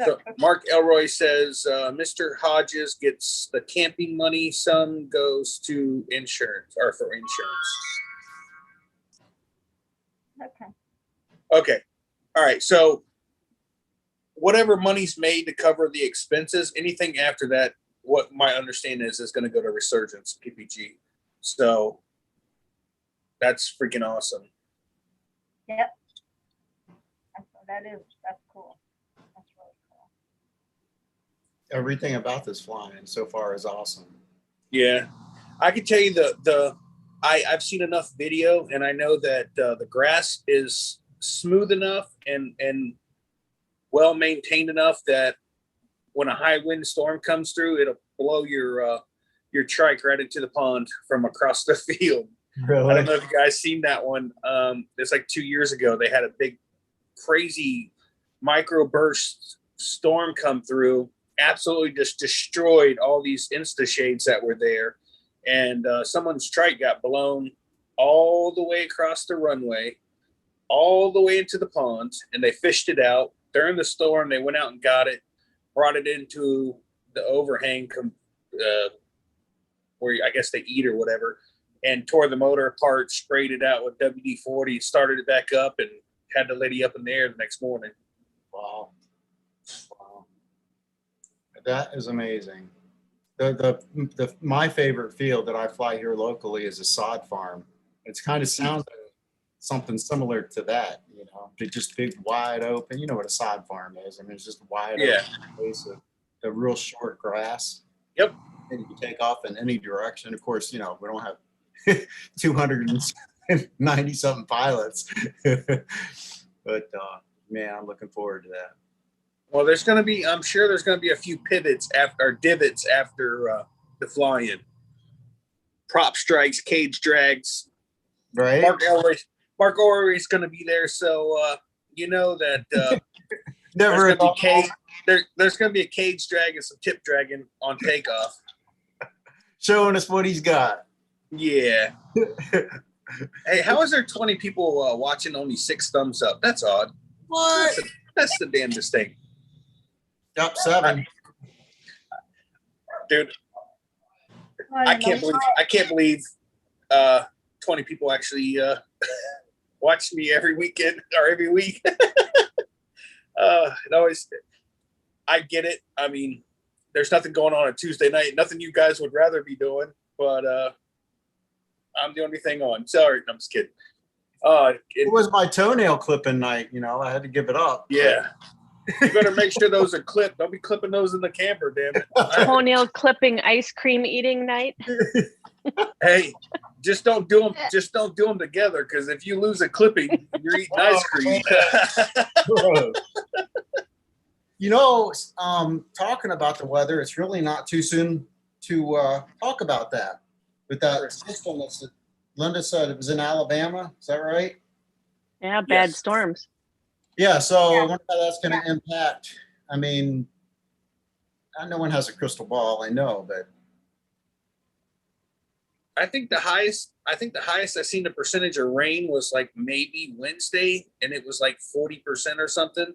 So Mark Elroy says, Mr. Hodges gets the camping money. Some goes to insurance or for insurance. Okay. All right. So whatever money's made to cover the expenses, anything after that, what my understanding is going to go to Resurgence PPG. So that's freaking awesome. Yep. That's cool. That's really cool. everything about this flying so far is awesome. Yeah, I can tell you I've seen enough video, and I know that the grass is smooth enough and well maintained enough that when a high wind storm comes through, it'll blow your trike right into the pond from across the field. Really? I don't know if you guys seen that one. It's like 2 years ago. They had a big, crazy microburst storm come through, absolutely just destroyed all these Insta shades that were there, and someone's trike got blown all the way across the runway, all the way into the pond, and they fished it out during the storm. They went out and got it, brought it into the overhang, where I guess they eat or whatever, and tore the motor apart, sprayed it out with WD-40, started it back up, and had the lady up in the air the next morning. Wow. Wow. That is amazing. The my favorite field that I fly here locally is a sod farm. It's kind of sounds like something similar to that, you know, just big, wide open. You know what a sod farm is. I mean, it's just wide open place of the real short grass. Yep. And you can take off in any direction. Of course, you know, we don't have 290 something pilots, but man, I'm looking forward to that. Well, I'm sure there's going to be a few divots after the fly-in. Prop strikes, cage drags. Right. Mark Orrery's going to be there, so you know that Never there's going to be a cage drag and some tip dragging on takeoff. Showing us what he's got. Yeah. Hey, how is there 20 people watching, only 6 thumbs up? That's odd. What? That's the damnedest thing. Up 7. Dude, I can't believe 20 people actually watch me every weekend or every week. I get it. I mean, there's nothing going on Tuesday night, nothing you guys would rather be doing, but I'm the only thing on. Sorry, I'm just kidding. It was my toenail clipping night, you know, I had to give it up. Yeah. You better make sure those are clipped. Don't be clipping those in the camper, damn it. Toenail clipping, ice cream eating night. Hey, just don't do them. Just don't do them together, because if you lose a clipping, you're eating ice cream. You know, talking about the weather, it's really not too soon to talk about that. With that system that Linda said it was in Alabama, is that right? Yeah, bad storms. Yeah, so I wonder how that's going to impact. I mean, no one has a crystal ball, I know, but I think the highest I've seen the percentage of rain was like maybe Wednesday, and it was like 40% or something.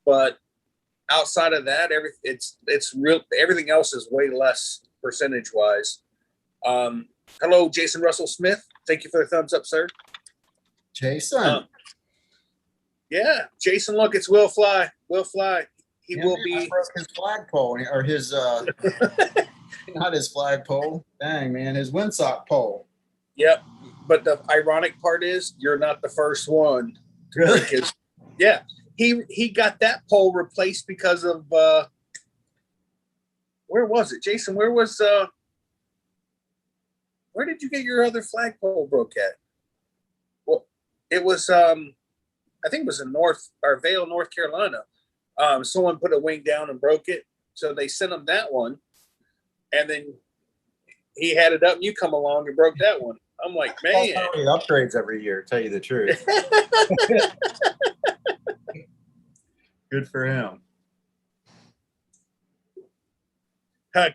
But outside of that, it's real. Everything else is way less percentage wise. Hello, Jason Russell Smith. Thank you for the thumbs up, sir. Jason. Yeah, Jason, look, it's Will Fly. Will Fly. He will be. Broke his flagpole, or his, not his flagpole. Dang, man, his windsock pole. Yep. But the ironic part is you're not the first one. Really? Yeah. He got that pole replaced because of, where was it? Jason, where did you get your other flagpole broke at? Well, it was, I think it was in Vail, North Carolina. Someone put a wing down and broke it. So they sent him that one. And then he had it up and you come along and broke that one. I'm like, man. He upgrades every year, tell you the truth. Good for him.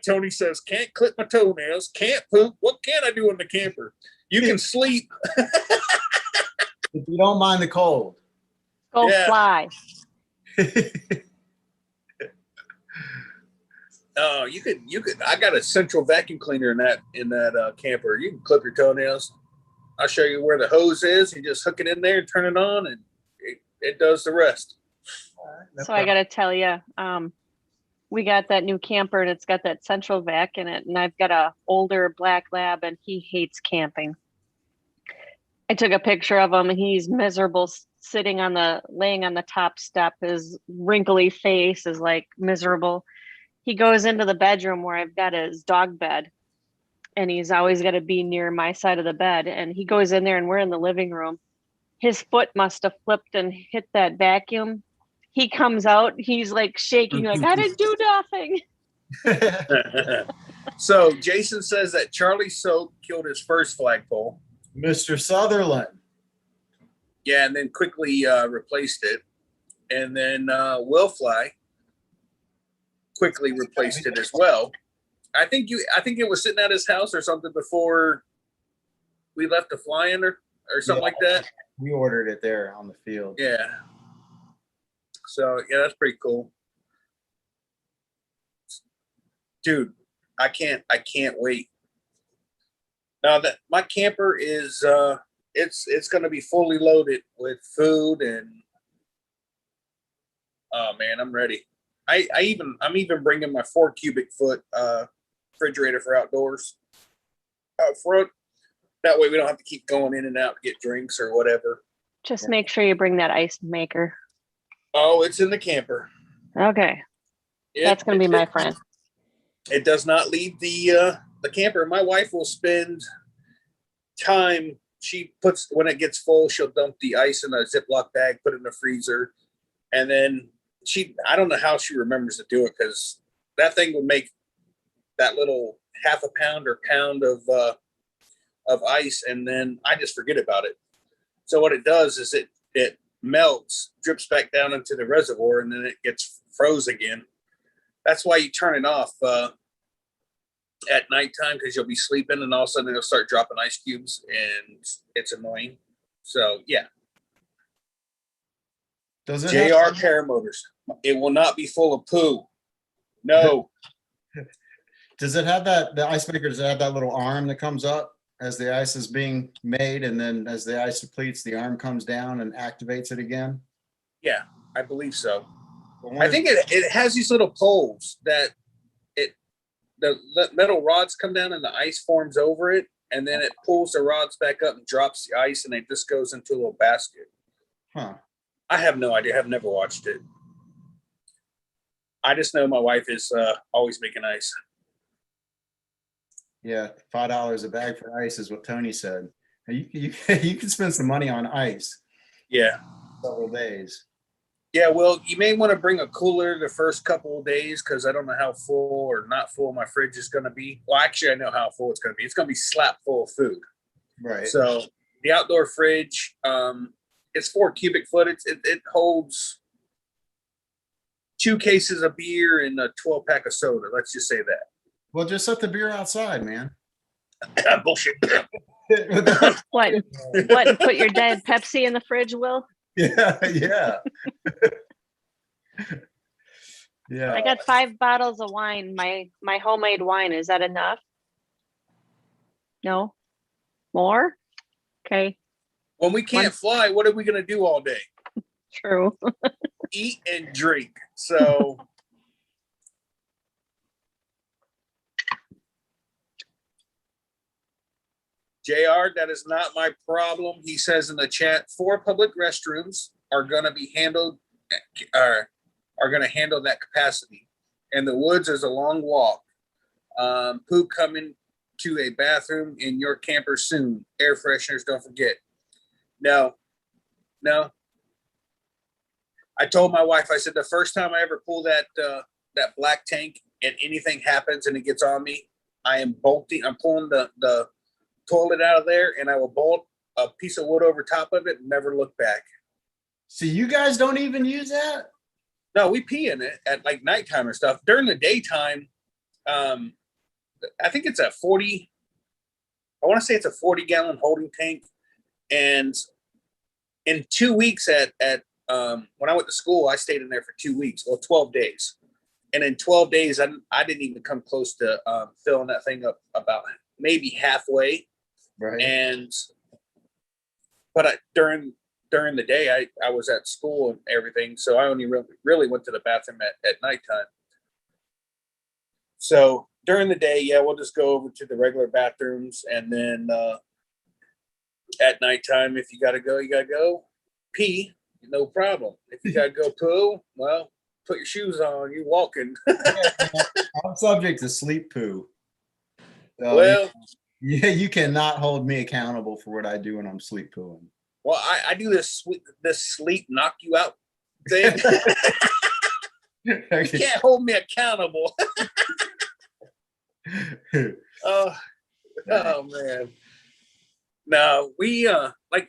Tony says, can't clip my toenails, can't poop. What can I do in the camper? You can sleep. If you don't mind the cold. Go fly. You could. I got a central vacuum cleaner in that camper. You can clip your toenails. I'll show you where the hose is. You just hook it in there and turn it on, and it does the rest. So I got to tell you, we got that new camper and it's got that central vac in it, and I've got a older black lab and he hates camping. I took a picture of him and he's miserable laying on the top step. His wrinkly face is like miserable. he goes into the bedroom where I've got his dog bed, and he's always got to be near my side of the bed. And he goes in there, and we're in the living room. His foot must have flipped and hit that vacuum. He comes out, he's like shaking, like, I didn't do nothing. So Jason says that Charlie Soap killed his first flagpole. Mr. Sutherland. Yeah, and then quickly replaced it. And then Will Fly quickly replaced it as well. I think it was sitting at his house or something before we left the fly-in or something like that. We ordered it there on the field. Yeah. So yeah, that's pretty cool. Dude, I can't wait. Now that my camper is it's gonna be fully loaded with food, and oh man, I'm ready. I'm even bringing my 4 cubic foot refrigerator for outdoors out front. That way we don't have to keep going in and out to get drinks or whatever. Just make sure you bring that ice maker. Oh, it's in the camper. Okay. That's going to be my friend. It does not leave the camper. My wife will spend time. She puts, when it gets full, she'll dump the ice in a Ziploc bag, put it in the freezer. And then I don't know how she remembers to do it, because that thing would make that little half a pound or pound of ice, and then I just forget about it. So what it does is it melts, drips back down into the reservoir, and then it gets froze again. That's why you turn it off at nighttime, because you'll be sleeping, and all of a sudden it'll start dropping ice cubes, and it's annoying. So yeah. Does it JR Paramotors. It will not be full of poo. No. Does it have the ice maker, does it have that little arm that comes up as the ice is being made, and then as the ice depletes, the arm comes down and activates it again? Yeah, I believe so. I think it has these little poles that the metal rods come down and the ice forms over it, and then it pulls the rods back up and drops the ice, and it just goes into a little basket. Huh. I have no idea. I've never watched it. I just know my wife is always making ice. Yeah, $5 a bag for ice is what Tony said. You can spend some money on ice. Yeah. Several days. Yeah, well, you may want to bring a cooler the first couple of days, because I don't know how full or not full my fridge is going to be. Well, actually, I know how full it's going to be. It's going to be slap full of food. Right. So the outdoor fridge, it's 4 cubic foot. It holds 2 cases of beer and a 12-pack of soda. Let's just say that. Well, just set the beer outside, man. Bullshit. What? And put your dead Pepsi in the fridge, Will? Yeah, yeah. Yeah. I got 5 bottles of wine. My homemade wine. Is that enough? No? More? Okay. When we can't fly, what are we going to do all day? True. Eat and drink. So JR, that is not my problem. He says in the chat, 4 public restrooms are going to be handled, are going to handle that capacity. And the woods is a long walk. Poop coming to a bathroom in your camper soon. Air fresheners, don't forget. No. I told my wife, I said, the first time I ever pull that black tank and anything happens and it gets on me, I am bolting. I'm pulling the toilet out of there, and I will bolt a piece of wood over top of it and never look back. See, you guys don't even use that? No, we pee in it at like nighttime or stuff. During the daytime, I think it's a 40. I want to say it's a 40-gallon holding tank. And in 2 weeks when I went to school, I stayed in there for 2 weeks, well, 12 days. And in 12 days, I didn't even come close to filling that thing up about maybe halfway. Right. But during the day, I was at school and everything, so I only really went to the bathroom at nighttime. So during the day, yeah, we'll just go over to the regular bathrooms, and then at nighttime, if you gotta go, you gotta go pee, no problem. If you gotta go poo, well, put your shoes on. You're walking. I'm subject to sleep poo. So, Well, yeah, you cannot hold me accountable for what I do when I'm sleep pooing. well, I do this sleep knock you out thing. You can't hold me accountable. Oh man. No, we like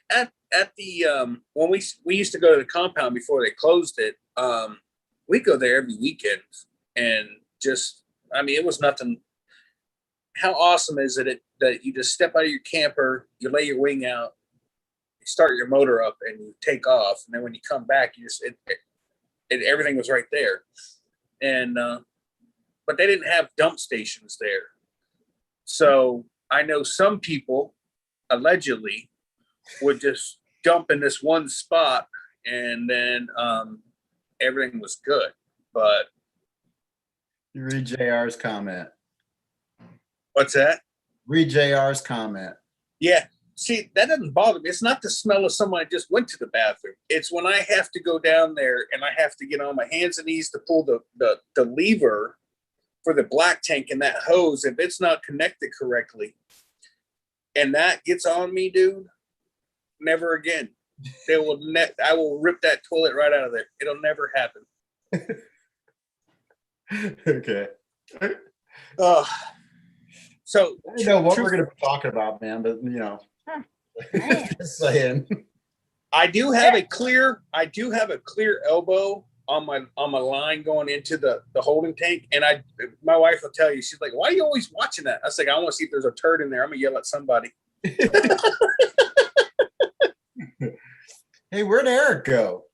at the when we used to go to the compound before they closed it. We go there every weekend, and just I mean, it was nothing. How awesome is it that you just step out of your camper, you lay your wing out, you start your motor up, and you take off, and then when you come back, you just everything was right there, and but they didn't have dump stations there, so I know some people allegedly would just dump in this one spot, and then everything was good. But You read JR's comment. what's that? Read JR's comment. Yeah. See, that doesn't bother me. It's not the smell of someone that just went to the bathroom. It's when I have to go down there and I have to get on my hands and knees to pull the lever for the black tank and that hose. If it's not connected correctly and that gets on me, dude, never again. I will rip that toilet right out of there. It'll never happen. Okay. So I don't know what we're going to be talking about, man, but just saying. I do have a clear elbow on my line going into the holding tank, and my wife will tell you, she's like, "Why are you always watching that?" I was like, "I want to see if there's a turd in there. I'm gonna yell at somebody." Hey, where'd Eric go?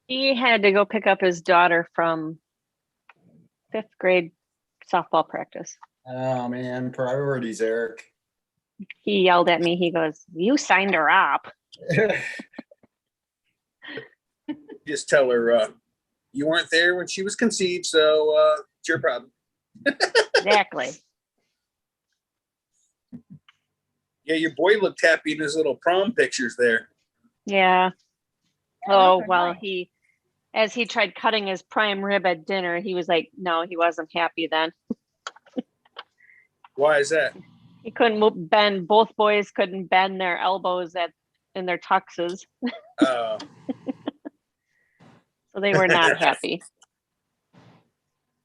He had to go pick up his daughter from 5th grade softball practice. Oh man, priorities, Eric. He yelled at me. He goes, "You signed her up." Just tell her you weren't there when she was conceived, so it's your problem. Exactly. Yeah, your boy looked happy in his little prom pictures there. Yeah. Yeah, Oh, those are well, nice. as he tried cutting his prime rib at dinner, he was like, no, he wasn't happy then. Why is that? He couldn't bend, both boys couldn't bend their elbows in their tuxes. Oh. So they were not happy.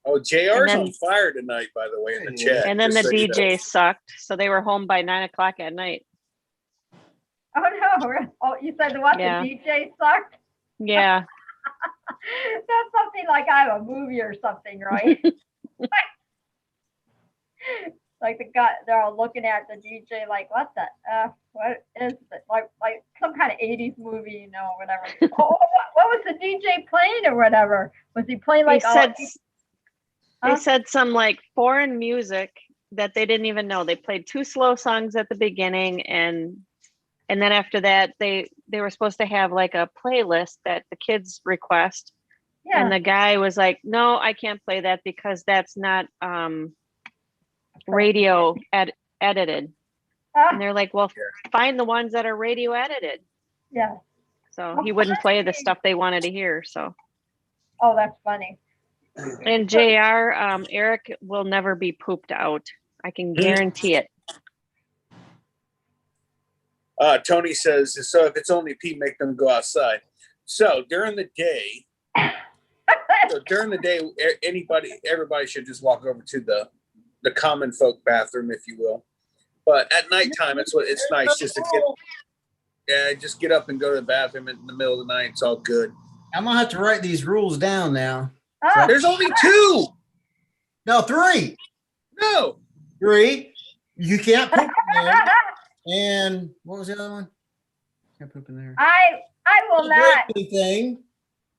Oh, JR's then- on fire tonight, by the way, in the chat. And then the just so you know. DJ sucked. So they were home by 9:00 at night. Oh no! Oh, you said what? Yeah. The DJ sucked. Yeah. That's something like I have a movie or something, right? Like the guy, they're all looking at the DJ like, what is it? Like some kind of 80s movie, whatever. Oh, what was the DJ playing or whatever? Was he playing like They said some like foreign music that they didn't even know. They played 2 slow songs at the beginning, and then after that they were supposed to have like a playlist that the kids request. Yeah. And the guy was like, "No, I can't play that because that's not radio edited." And they're like, "Well, find the ones that are radio edited." Yeah. So he wouldn't play the stuff they wanted to hear. So. Oh, that's funny. And JR, Eric will never be pooped out. I can guarantee it. Tony says, so if it's only pee, make them go outside. So during the day, everybody should just walk over to the common folk bathroom, if you will. But at nighttime, it's nice just to get up and go to the bathroom in the middle of the night. It's all good. I'm gonna have to write these rules down now. There's only 2. No, 3. No. 3. You can't poop in there. And what was the other one? Can't poop in there. I will Can't not. break anything.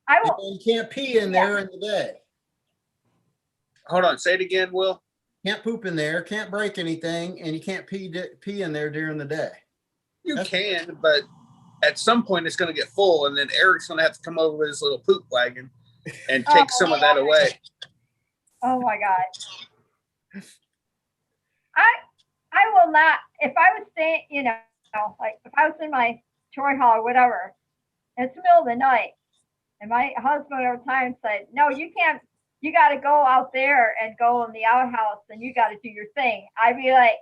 I will. And you can't pee in there in the day. Hold on. Say it again, Will. Can't poop in there. Can't break anything, and you can't pee in there during the day. You can, but at some point it's going to get full, and then Eric's going to have to come over with his little poop wagon and take some of that away. Oh my God. I will not, if I was staying, like if I was in my toy hall or whatever, it's the middle of the night, And my husband over time said, no, you can't, you got to go out there and go in the outhouse and you got to do your thing. I'd be like,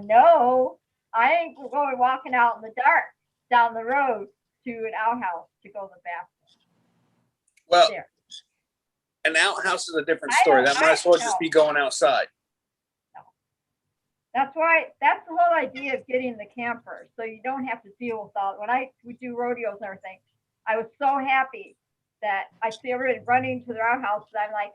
no, I ain't going walking out in the dark down the road to an outhouse to go to the bathroom. Well, There. an outhouse is a different I story. know, That might as well I just know. be going outside. That's why, that's the whole idea of getting the camper. So you don't have to deal with all, when I would do rodeos and everything, I was so happy that I see everybody running to their outhouse. And I'm like,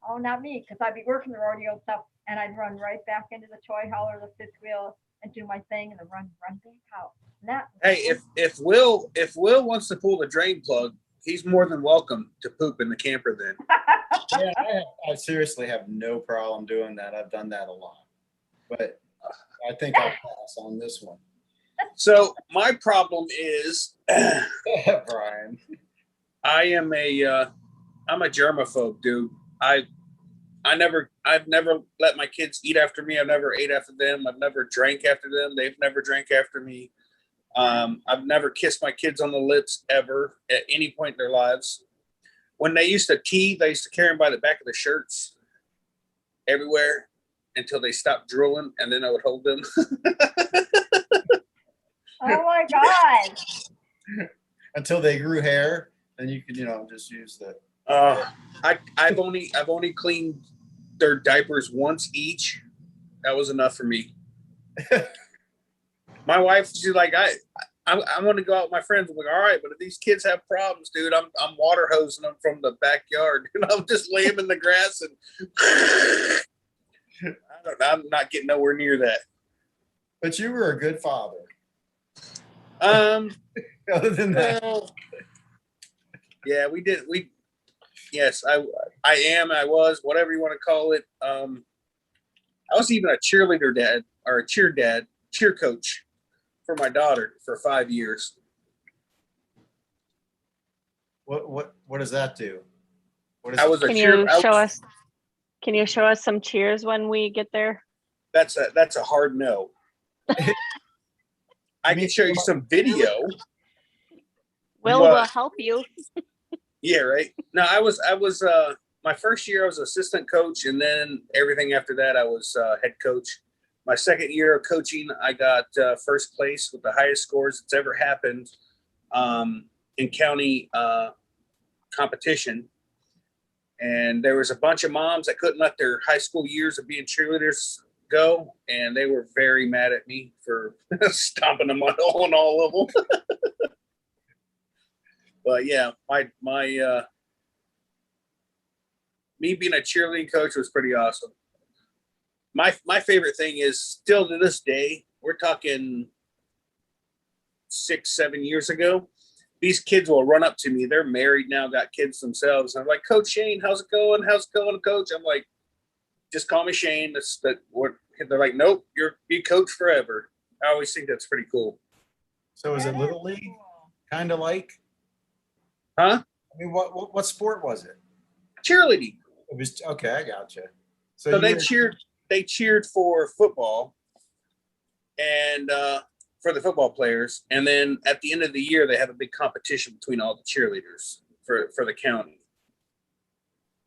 oh, not me. Cause I'd be working the rodeo stuff and I'd run right back into the toy hall or the fifth wheel and do my thing and then run back out. And that, Hey, if Will wants to pull the drain plug, he's more than welcome to poop in the camper then. Yeah, I seriously have no problem doing that. I've done that a lot, but I think I'll pass on this one. So my problem is Brian. I'm a germaphobe, dude. I've never let my kids eat after me. I've never ate after them. I've never drank after them. They've never drank after me. I've never kissed my kids on the lips ever at any point in their lives. When they used to teeth, I used to carry them by the back of the shirts everywhere until they stopped drooling, and then I would hold them. oh my God. Until they grew hair, then you could, just use the. I've only cleaned their diapers once each. That was enough for me. My wife, she's like, I want to go out with my friends. I'm like, all right, but if these kids have problems, dude, I'm water hosing them from the backyard, and I'll just lay them in the grass and I'm not getting nowhere near that. But you were a good father. Other than that, yeah, yes, I am, I was, whatever you want to call it. I was even a cheerleader dad or a cheer coach for my daughter for 5 years. What does that do? What is I was Can you show us some cheers when we get there? That's a hard no. I can show you some video. Will help you. Yeah, right. No, I was my first year I was assistant coach, and then everything after that I was head coach. My second year of coaching, I got first place with the highest scores that's ever happened in county competition. And there was a bunch of moms that couldn't let their high school years of being cheerleaders go, and they were very mad at me for stomping them on all of them. But yeah, my me being a cheerleading coach was pretty awesome. My favorite thing is still to this day, we're talking 6-7 years ago, these kids will run up to me. They're married now, got kids themselves. I'm like, Coach Shane, how's it going? How's it going, Coach? I'm like, just call me Shane. They're like, nope, you coach forever. I always think that's pretty cool. So is it Little League? Kind of like? Huh? I mean, what sport was it? Cheerleading. It was okay. I gotcha. So they cheered for football and for the football players, and then at the end of the year they have a big competition between all the cheerleaders for the county,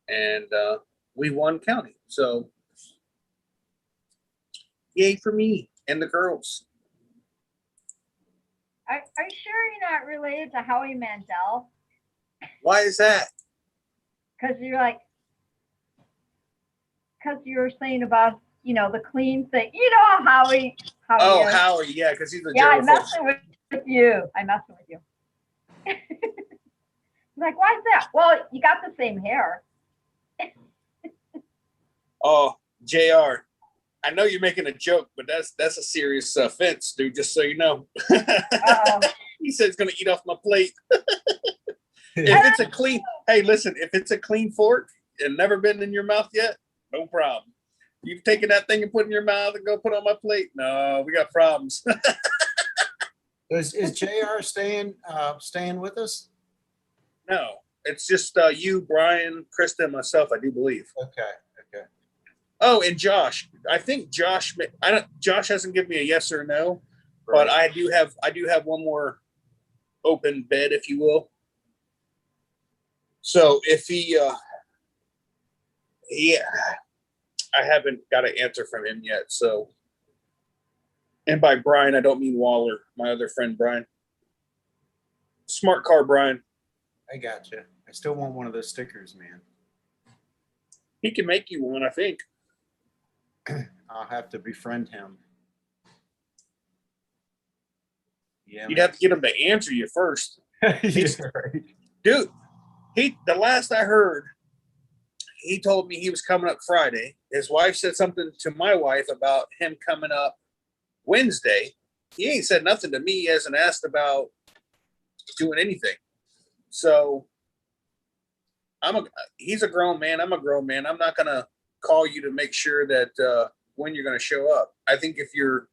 and we won county. So yay for me and the girls. Are you sure you're not related to Howie Mandel? Why is that? Because you were saying about, the clean thing. You know Howie. Oh, is. Howie, yeah, because he's a Yeah, I'm germaphobe. messing with you. I'm messing with you. Like, why is that? Well, you got the same hair. Oh, JR, I know you're making a joke, but that's a serious offense, dude, just so you know. He said he's going to eat off my plate. If it's a clean, hey, listen, if it's a clean fork and never been in your mouth yet, no problem. You've taken that thing and put it in your mouth and go put it on my plate. No, we got problems. Is JR staying with us? No, it's just you, Brian, Krista, and myself, I do believe. Okay. Oh, and Josh. I think Josh hasn't given me a yes or no, Right. but I do have one more open bed, if you will. So if I haven't got an answer from him yet. So, and by Brian, I don't mean Waller, my other friend Brian. Smart car Brian. I got you. I still want one of those stickers, man. He can make you one, I think. I'll have to befriend him. Yeah, You'd have to get him to answer you first. yeah, right. Dude, the last I heard, he told me he was coming up Friday. His wife said something to my wife about him coming up Wednesday. He ain't said nothing to me. He hasn't asked about doing anything. So he's a grown man. I'm a grown man. I'm not gonna call you to make sure that when you're gonna show up. I think if you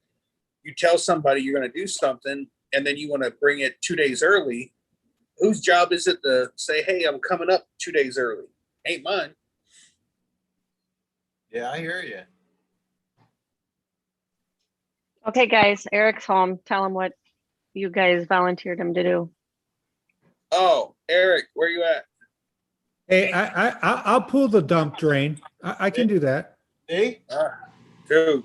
tell somebody you're gonna do something and then you want to bring it 2 days early, whose job is it to say, hey, I'm coming up 2 days early? Ain't mine. Yeah, I hear you. Okay, guys, Eric's home. Tell him what you guys volunteered him to do. Oh, Eric, where you at? Hey, I'll pull the dump drain. I can do that. Hey, Dude,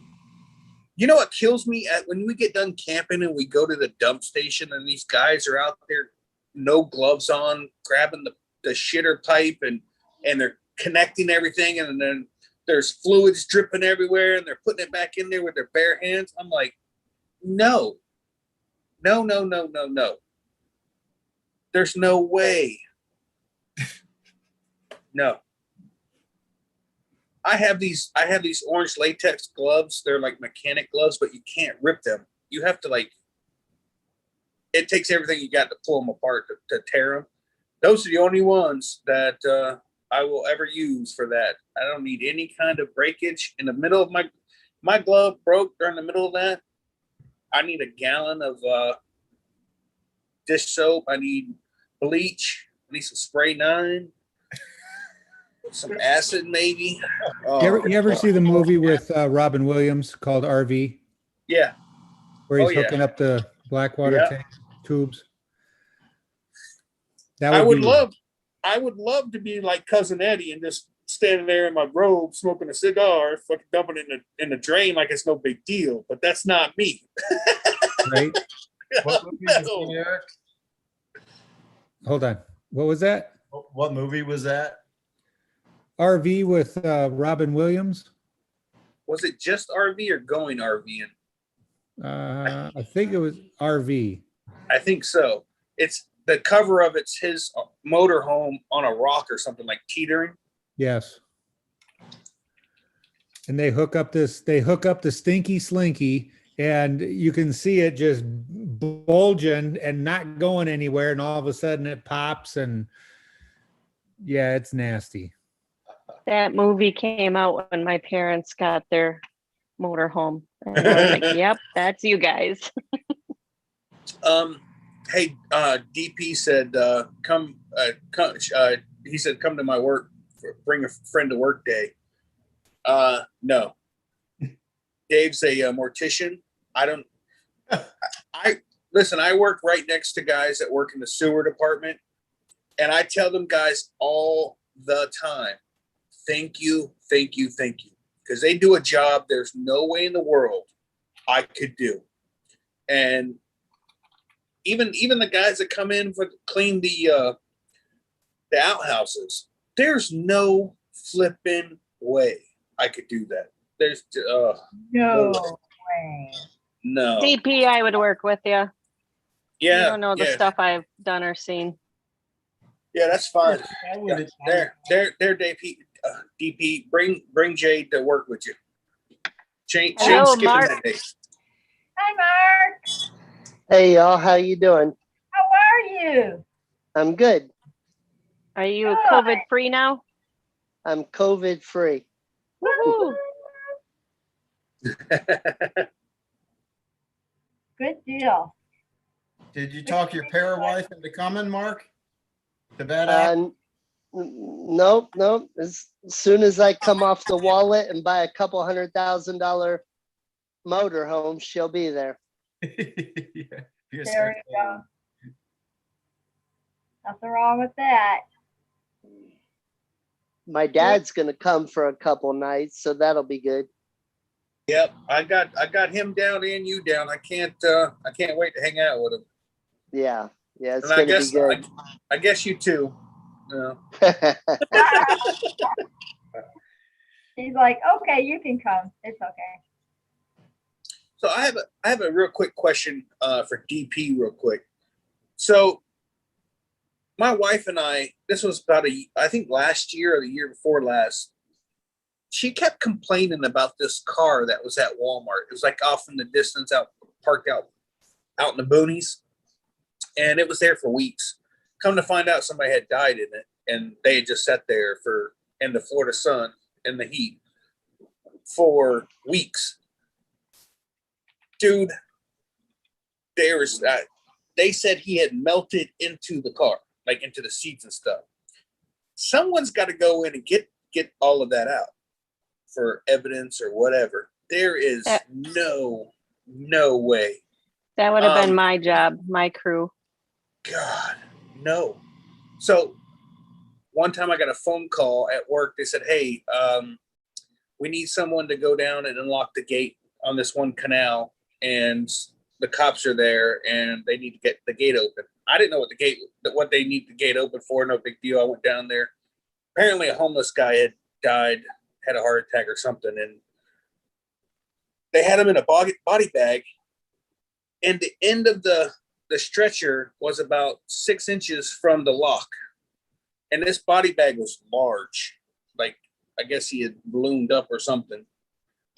you know what kills me when we get done camping and we go to the dump station and these guys are out there, no gloves on, grabbing the shitter pipe and they're connecting everything, and then there's fluids dripping everywhere and they're putting it back in there with their bare hands. I'm like, no. There's no way. No. I have these orange latex gloves. They're like mechanic gloves, but you can't rip them. You have to it takes everything you got to pull them apart to tear them. Those are the only ones that I will ever use for that. I don't need any kind of breakage. In the middle of my glove broke during the middle of that. I need a gallon of dish soap. I need bleach. I need some spray 9. Some acid, maybe. You ever see the movie with Robin Williams called RV, Yeah. where he's Oh, yeah. hooking up the Blackwater Yeah. tank tubes? That I would be- love to be like Cousin Eddie and just standing there in my robe smoking a cigar, fucking dumping it in the drain like it's no big deal. But that's not me. right. what movie was No. that, Eric? Hold on. What was that? What movie was that? RV with Robin Williams. Was it just RV or going RVing? I think it was RV. I think so. It's the cover of it's his motorhome on a rock or something, like teetering. Yes. And they hook up the stinky slinky, and you can see it just bulging and not going anywhere, and all of a sudden it pops, and yeah, it's nasty. That movie came out when my parents got their motorhome. And I was like, yep, that's you guys. Hey, DP said, come. He said, come to my work, bring a friend to work day. No. Dave's a mortician. Listen, I work right next to guys that work in the sewer department, and I tell them guys all the time, thank you, because they do a job there's no way in the world I could do. And even the guys that come in for clean the outhouses, there's no flipping way I could do that. There's No way. no. DP, I would work with you. Yeah, You don't know the yeah. stuff I've done or seen. Yeah, that's fine. I would- There, DP. Bring Jade to work with you. Shane's Hello, skipping Mark. that day. Hi, Mark. Hey y'all, how you doing? How are you? I'm good. Are you Good. COVID free now? I'm COVID free. Woohoo. Good deal. Did you talk your para wife into coming, Mark? To that Nope. As soon as I come off the wallet and buy a couple $100,000 motorhome, she'll be there. Yeah, you're There so you go. Nothing wrong with that. My dad's gonna come for a couple nights, so that'll be good. Yep, I got him down and you down. I can't wait to hang out with him. Yeah, yeah, it's And I gonna guess be good. I guess you too. Yeah. He's like, okay, you can come. It's okay. So I have a real quick question for DP real quick. So my wife and I, this was about I think last year or the year before last, she kept complaining about this car that was at Walmart. It was like off in the distance, parked out in the boonies, and it was there for weeks. Come to find out, somebody had died in it, and they had just sat there in the Florida sun in the heat for weeks. Dude, they said he had melted into the car, like into the seats and stuff. Someone's got to go in and get all of that out for evidence or whatever. There is no way. That would have been my job, my crew. God, no. So one time I got a phone call at work. They said, hey, we need someone to go down and unlock the gate on this one canal, and the cops are there and they need to get the gate open. I didn't know what they need the gate open for. No big deal. I went down there. Apparently a homeless guy had died, had a heart attack or something, and they had him in a body bag, and the end of the stretcher was about 6 inches from the lock, and this body bag was large. Like, I guess he had ballooned up or something.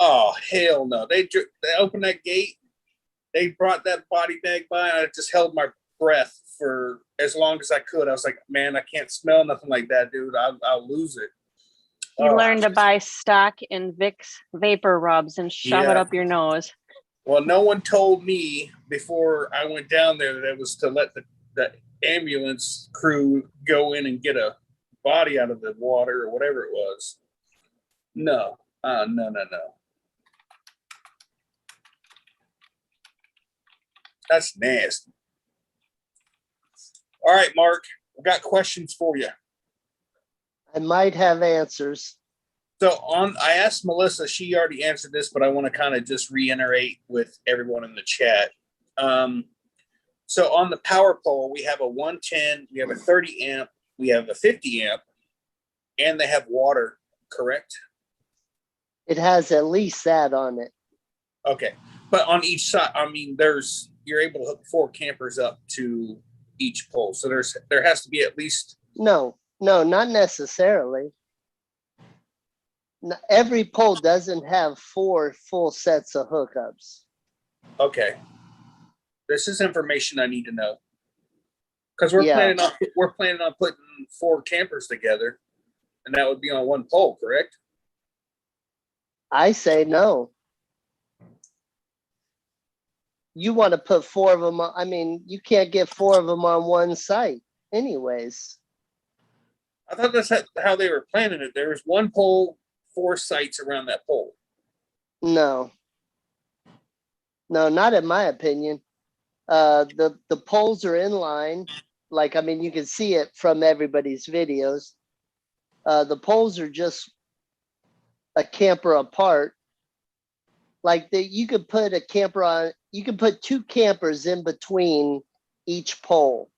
Oh, hell no. They opened that gate. They brought that body bag by. I just held my breath for as long as I could. I was like, man, I can't smell nothing like that, dude. I'll lose it. You learn to buy stock in Vicks vapor rubs and shove it up your nose. Well, no one told me before I went down there that it was to let the ambulance crew go in and get a body out of the water or whatever it was. No. No. That's nasty. All right, Mark, I've got questions for you. I might have answers. So I asked Melissa, she already answered this, but I want to kind of just reiterate with everyone in the chat. So on the power pole, we have a 110, we have a 30 amp, we have a 50 amp, and they have water, correct? It has at least that on it. Okay. But on each side, I mean, you're able to hook 4 campers up to each pole. So there has to be at least. No, not necessarily. Every pole doesn't have 4 full sets of hookups. Okay. This is information I need to know. Because we're planning on putting 4 campers together, and that would be on one pole, correct? I say no. You want to put 4 of them on, I mean, you can't get 4 of them on one site anyways. I thought that's how they were planning it. There was one pole, 4 sites around that pole. No, not in my opinion. The poles are in line. Like, I mean, you can see it from everybody's videos. The poles are just a camper apart. Like, you could put a camper on, you can put 2 campers in between each pole.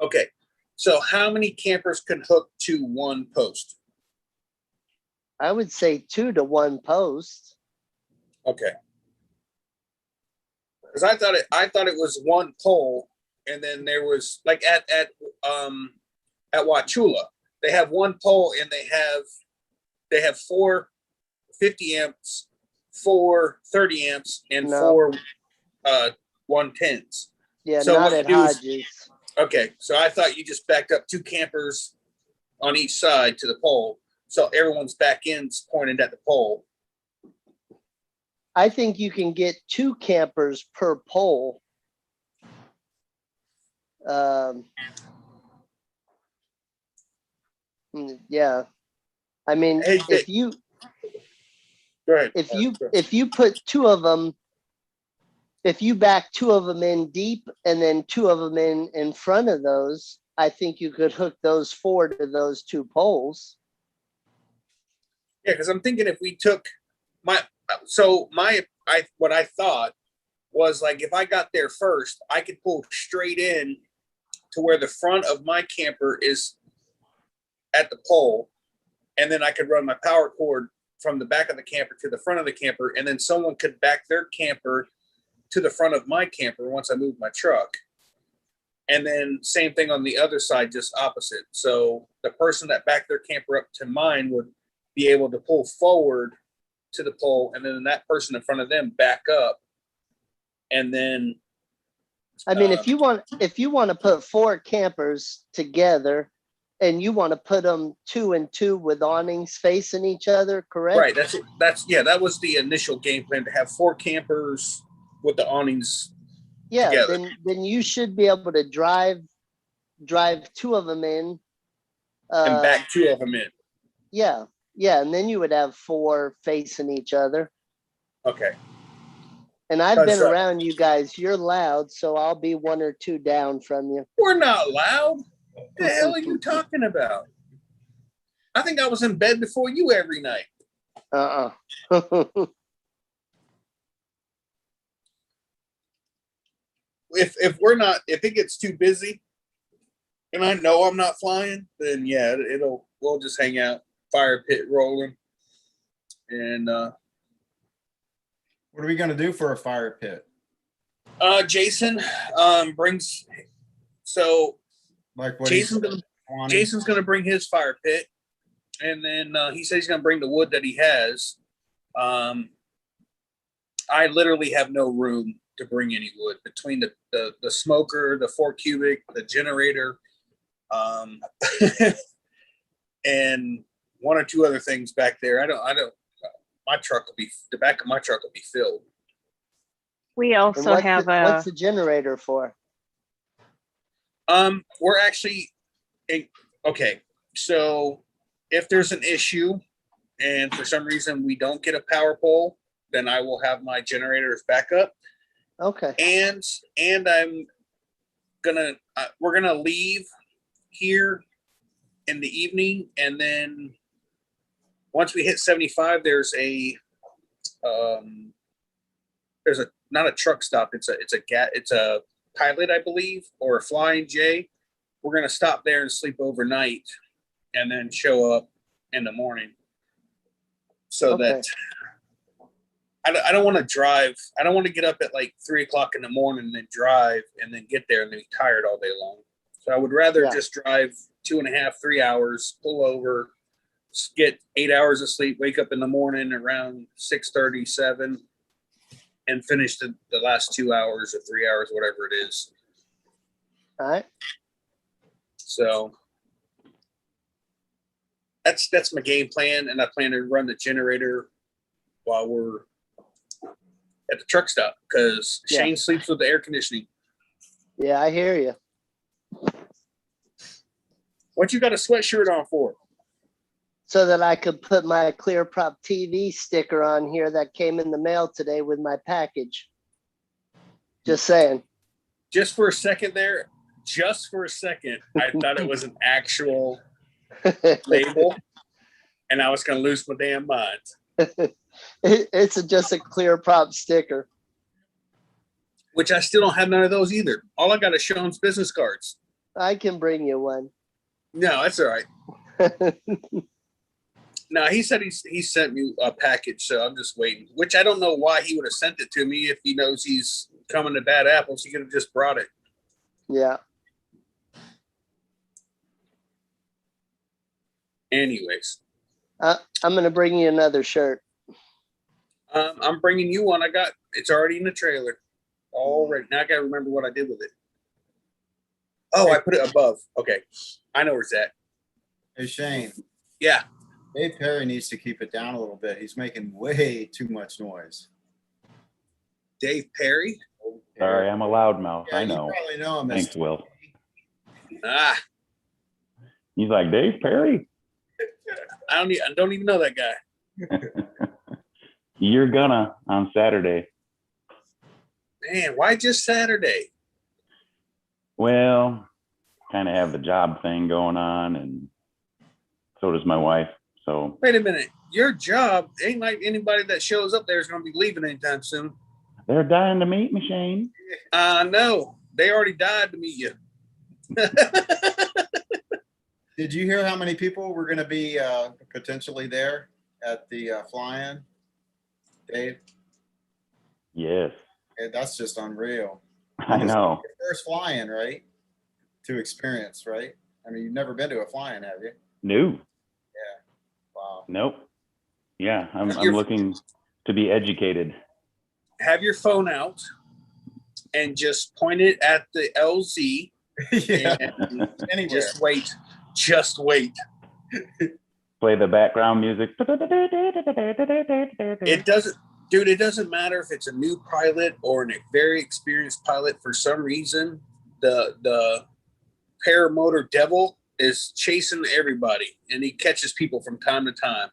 Okay. So how many campers can hook to one post? I would say 2 to 1 post. Okay. Because I thought it was one pole, and then there was like at Wachula, they have one pole and they have 4 50 amps, 4 30 amps, and 4 110s. Yeah, so not at Hodges. Okay, so I thought you just backed up 2 campers on each side to the pole, so everyone's back end's pointed at the pole. I think you can get 2 campers per pole. Yeah, I mean, Hey, if you right, if you put 2 of them, if you back 2 of them in deep and then 2 of them in front of those, I think you could hook those 4 to those 2 poles. Yeah, because I'm thinking if we took what I thought was like if I got there first, I could pull straight in to where the front of my camper is at the pole, and then I could run my power cord from the back of the camper to the front of the camper, and then someone could back their camper to the front of my camper once I move my truck. And then same thing on the other side, just opposite. So the person that backed their camper up to mine would be able to pull forward to the pole, and then that person in front of them back up. And then I mean, if you want to put 4 campers together and you want to put them 2 and 2 with awnings facing each other, correct? right, that was the initial game plan, to have 4 campers with the awnings together. Then you should be able to drive 2 of them in And back 2 of them in. Yeah, and then you would have 4 facing each other. Okay. And I've been around you guys. You're loud, so I'll be 1 or 2 down from you. We're not loud. What the hell are you talking about? I think I was in bed before you every night. If it gets too busy and I know I'm not flying, then yeah, we'll just hang out, fire pit rolling. And What are we going to do for a fire pit? Jason brings, so Like what Jason's gonna bring his fire pit, and then he said he's gonna bring the wood that he has. I literally have no room to bring any wood between the smoker, the 4 cubic, the generator, and 1 or 2 other things back there. I don't. The back of my truck will be filled. We also have what's the generator for? We're actually okay. So if there's an issue and for some reason we don't get a power pole, then I will have my generators back up. Okay. And we're gonna leave here in the evening, and then once we hit 75, there's not a truck stop. It's a Pilot, I believe, or a Flying J. We're gonna stop there and sleep overnight, and then show up in the morning. So that I don't want to drive. I don't want to get up at like 3 o'clock in the morning and then drive and then get there and then be tired all day long. So I would rather just drive 2.5, 3 hours, pull over, get 8 hours of sleep, wake up in the morning around 6:30, 7, and finish the last 2 hours or 3 hours, whatever it is. All right. So that's my game plan, and I plan to run the generator while we're at the truck stop, because Shane sleeps with the air conditioning. Yeah, I hear you. What you got a sweatshirt on for? So that I could put my Clear Prop TV sticker on here that came in the mail today with my package. Just saying. Just for a second, I thought it was an actual label, and I was going to lose my damn mind. It's just a Clear Prop sticker. Which I still don't have none of those either. All I got is Sean's business cards. I can bring you one. No, that's all right. No, he said he sent me a package, so I'm just waiting. Which I don't know why he would have sent it to me if he knows he's coming to Bad Apples. He could have just brought it. Yeah. Anyways, I'm gonna bring you another shirt. I'm bringing you one. It's already in the trailer. Already. Now I gotta remember what I did with it. Oh, I put it above. Okay, I know where it's at. Hey, Shane. Yeah. Dave Perry needs to keep it down a little bit. He's making way too much noise. Dave Perry? Sorry, I'm a loudmouth. Yeah, I you know. probably know him. Thanks, Will. He's like, Dave Perry? I don't even know that guy. You're gonna on Saturday. Man, why just Saturday? Well, kind of have the job thing going on, and so does my wife. So Wait a minute. Your job ain't like anybody that shows up there is going to be leaving anytime soon. they're dying to meet me, Shane. No, they already died to meet you. Did you hear how many people were going to be potentially there at the fly-in, Dave? Yes, That's just unreal. I know. Your first fly-in, right? To experience, right? I mean, you've never been to a fly-in, have you? No, Wow. nope. Yeah, I'm You're- looking to be educated. Have your phone out and just point it at the LZ Yeah. and Anywhere. just wait. Just wait. Play the background music. It doesn't, dude, it doesn't matter if it's a new pilot or a very experienced pilot. For some reason, the paramotor devil is chasing everybody, and he catches people from time to time.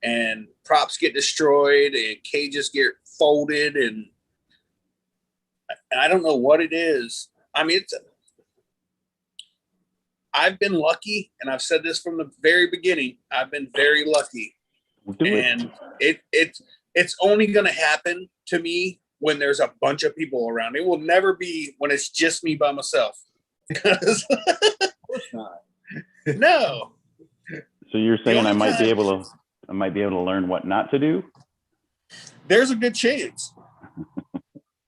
And props get destroyed, and cages get folded, and I don't know what it is. I mean, I've been lucky, and I've said this from the very beginning. I've been very lucky. And it's only going to happen to me when there's a bunch of people around. It will never be when it's just me by myself. Of course not. No. So you're saying I only might be time- able to learn what not to do? There's a good chance.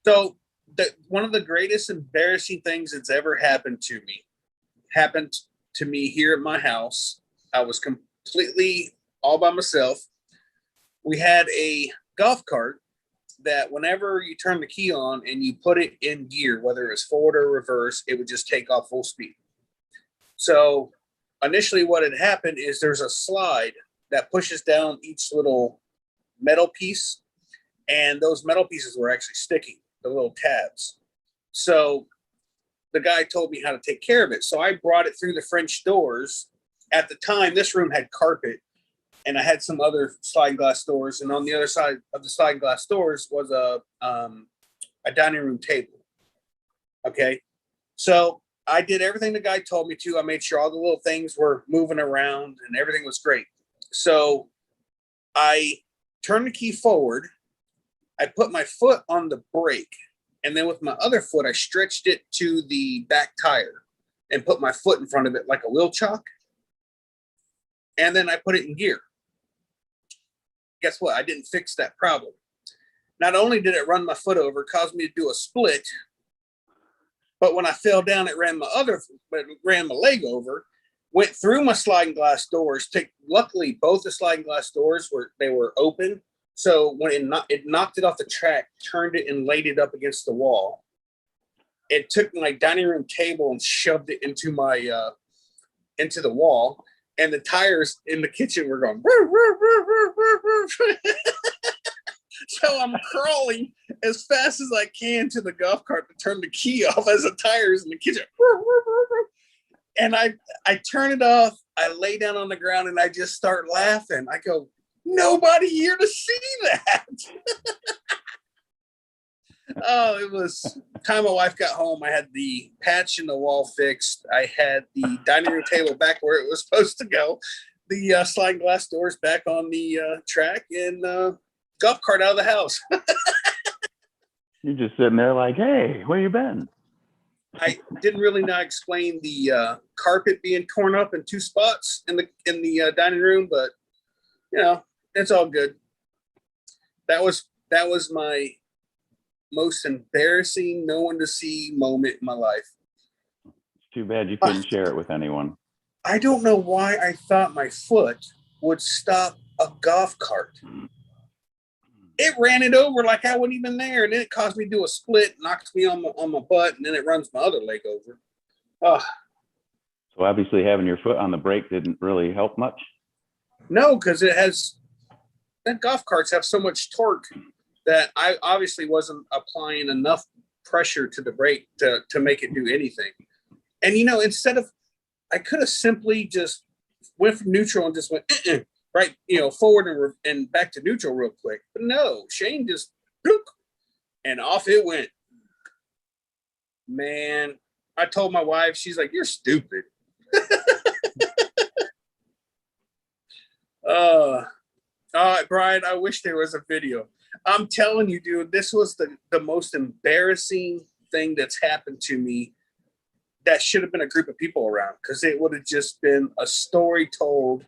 So one of the greatest embarrassing things that's ever happened to me here at my house. I was completely all by myself. We had a golf cart that whenever you turn the key on and you put it in gear, whether it was forward or reverse, it would just take off full speed. So initially what had happened is there's a slide that pushes down each little metal piece, and those metal pieces were actually sticking, the little tabs. So the guy told me how to take care of it. So I brought it through the French doors. At the time, this room had carpet, and I had some other sliding glass doors. And on the other side of the sliding glass doors was a dining room table. Okay. So I did everything the guy told me to. I made sure all the little things were moving around and everything was great. So I turned the key forward. I put my foot on the brake, and then with my other foot, I stretched it to the back tire and put my foot in front of it like a wheel chock. And then I put it in gear. Guess what? I didn't fix that problem. Not only did it run my foot over, caused me to do a split, but when I fell down, it ran my leg over, went through my sliding glass doors. Luckily, both the sliding glass doors were open. So when it knocked it off the track, turned it and laid it up against the wall. It took my dining room table and shoved it into into the wall. And the tires in the kitchen were going. So I'm crawling as fast as I can to the golf cart to turn the key off as the tires in the kitchen. And I turn it off. I lay down on the ground and I just start laughing. I go, nobody here to see that. Oh, it was time my wife got home. I had the patch in the wall fixed. I had the dining room table back where it was supposed to go. The sliding glass doors back on the track, and golf cart out of the house. You're just sitting there like, hey, where you been? I didn't really not explain the carpet being torn up in two spots in the dining room, but you know, it's all good. That was my most embarrassing, no one to see moment in my life. It's too bad you couldn't share it with anyone. I don't know why I thought my foot would stop a golf cart. It ran it over like I wasn't even there, and then it caused me to do a split, knocks me on my butt, and then it runs my other leg over. Oh. So obviously having your foot on the brake didn't really help much. No, because golf carts have so much torque that I obviously wasn't applying enough pressure to the brake to make it do anything. And, you know, instead of, I could have simply just went from neutral and just went, right, you know, forward and back to neutral real quick. But no, Shane just, bloop, and off it went. Man, I told my wife, she's like, "You're stupid." Brian, I wish there was a video. I'm telling you, dude, this was the most embarrassing thing that's happened to me. That should have been a group of people around, because it would have just been a story told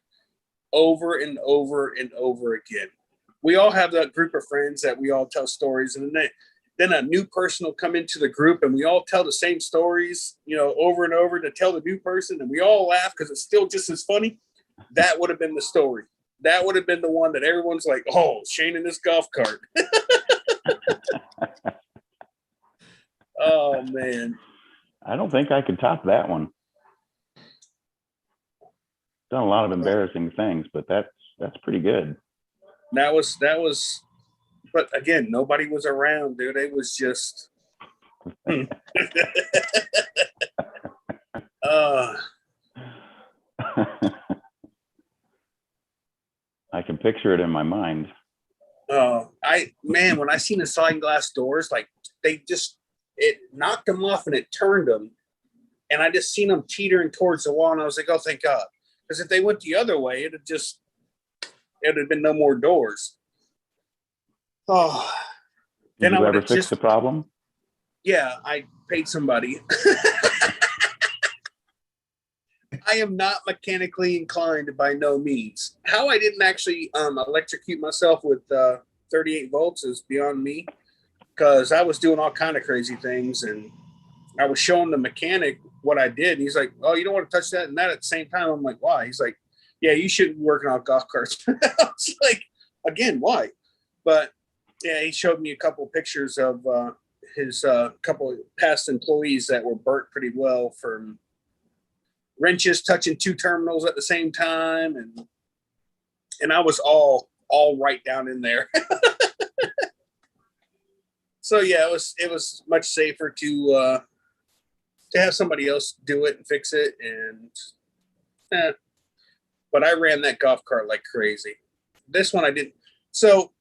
over and over and over again. We all have that group of friends that we all tell stories, and then a new person will come into the group and we all tell the same stories, over and over to tell the new person, and we all laugh because it's still just as funny. That would have been the story. That would have been the one that everyone's like, "Oh, Shane in this golf cart." Oh man. I don't think I could top that one. Done a lot of embarrassing things, but that's pretty good. That was, but again, nobody was around, dude. It was just. I can picture it in my mind. When I seen the sliding glass doors, like it knocked them off and it turned them, and I just seen them teetering towards the wall, and I was like, "Oh, thank God," because if they went the other way, it would have been no more doors. Oh, Did you ever fix the problem? Yeah, I paid somebody. I am not mechanically inclined by no means. How I didn't actually electrocute myself with 38 volts is beyond me, because I was doing all kind of crazy things, and I was showing the mechanic what I did. And he's like, "Oh, you don't want to touch that and that at the same time?" I'm like, "Why?" He's like, "Yeah, you shouldn't be working on golf carts." I was like, again, why? But yeah, he showed me a couple of pictures of his couple of past employees that were burnt pretty well from wrenches touching two terminals at the same time, and I was all right down in there. So yeah, it was much safer to have somebody else do it and fix it, and but I ran that golf cart like crazy. This one I didn't. So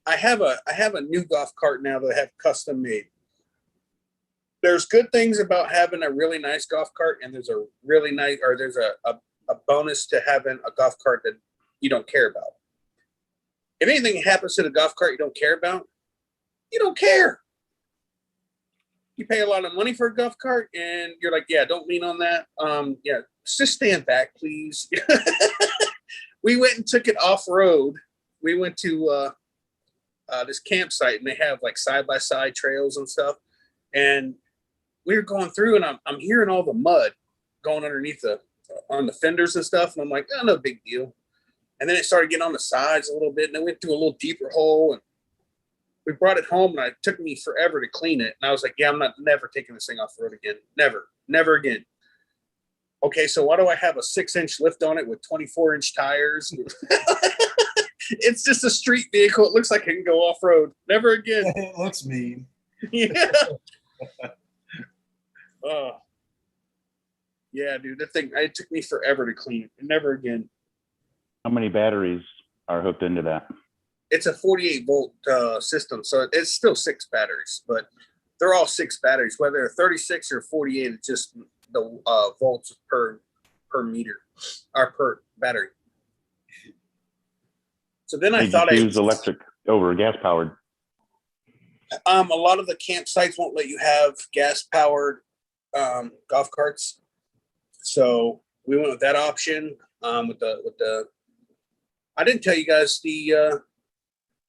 I have a new golf cart now that I have custom made. There's good things about having a really nice golf cart, and there's a bonus to having a golf cart that you don't care about. If anything happens to the golf cart you don't care about, you don't care. You pay a lot of money for a golf cart, and you're like, "Yeah, don't lean on that. Yeah, just stand back, please." We went and took it off road. We went to this campsite, and they have like side-by-side trails and stuff. And we were going through, and I'm hearing all the mud going underneath on the fenders and stuff. And I'm like, "Oh, no big deal." And then it started getting on the sides a little bit, and then went through a little deeper hole. And we brought it home, and it took me forever to clean it. And I was like, "Yeah, I'm never taking this thing off the road again. Never again." Okay, so why do I have a 6-inch lift on it with 24-inch tires? It's just a street vehicle. It looks like it can go off road. Never again. It looks mean. Yeah. Yeah, dude. It took me forever to clean it. Never again. How many batteries are hooked into that? It's a 48-volt system, so it's still 6 batteries, but they're all 6 batteries, whether they're 36 or 48. It's just the volts per meter or per battery. So then I thought use electric over gas powered. A lot of the campsites won't let you have gas powered golf carts, so we went with that option. With the I didn't tell you guys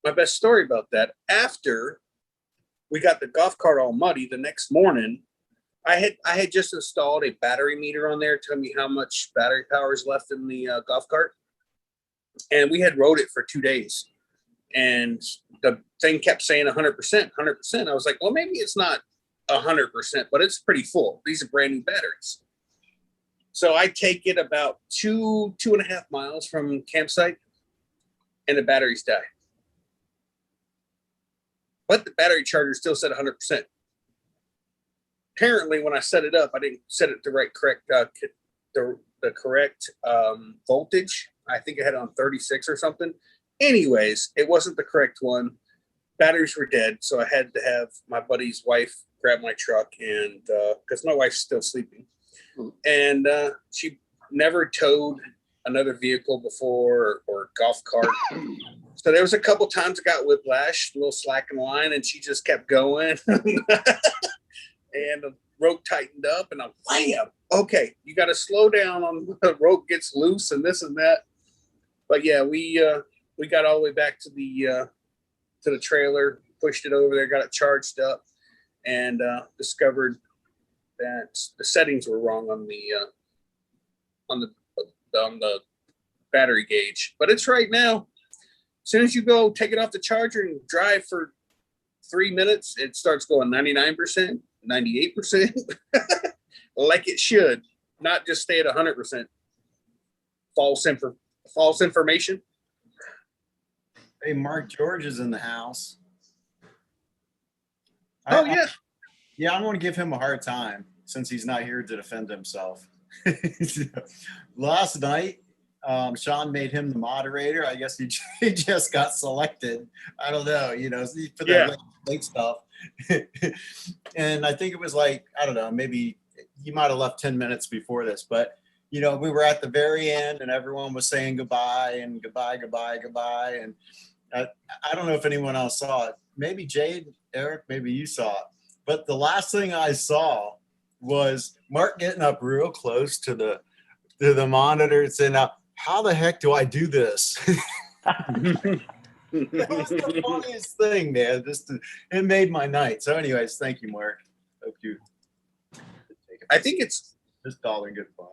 my best story about that. After we got the golf cart all muddy, the next morning, I had just installed a battery meter on there, telling me how much battery power is left in the golf cart, and we had rode it for 2 days, and the thing kept saying 100%, 100%. I was like, well, maybe it's not 100%, but it's pretty full. These are brand new batteries. So I take it about 2.5 miles from campsite, and the batteries die. But the battery charger still said 100%. Apparently, when I set it up, I didn't set it the correct voltage. I think I had it on 36 or something. Anyways, it wasn't the correct one. Batteries were dead, so I had to have my buddy's wife grab my truck, and because my wife's still sleeping, and she never towed another vehicle before or golf cart. So there was a couple times I got whiplash, a little slack in the line, and she just kept going. And the rope tightened up, and I'm wham. Okay, you got to slow down on the rope gets loose and this and that. But yeah, we got all the way back to the trailer, pushed it over there, got it charged up, and discovered that the settings were wrong on the battery gauge. But it's right now. As soon as you go take it off the charger and drive for 3 minutes, it starts going 99%, 98%, like it should, not just stay at 100%. False information. Hey, Mark George is in the house. Oh, yeah. Yeah, I'm going to give him a hard time since he's not here to defend himself. Last night, Sean made him the moderator. I guess he just got selected. I don't know, for that late stuff. And I think it was like, I don't know, maybe he might have left 10 minutes before this, but we were at the very end and everyone was saying goodbye and goodbye. And I don't know if anyone else saw it. Maybe Jade, Eric, maybe you saw it. But the last thing I saw was Mark getting up real close to the monitor and saying, "Now, how the heck do I do this?" That was the funniest thing, man. It made my night. So, anyways, thank you, Mark. Hope you. I think it's just all in good fun.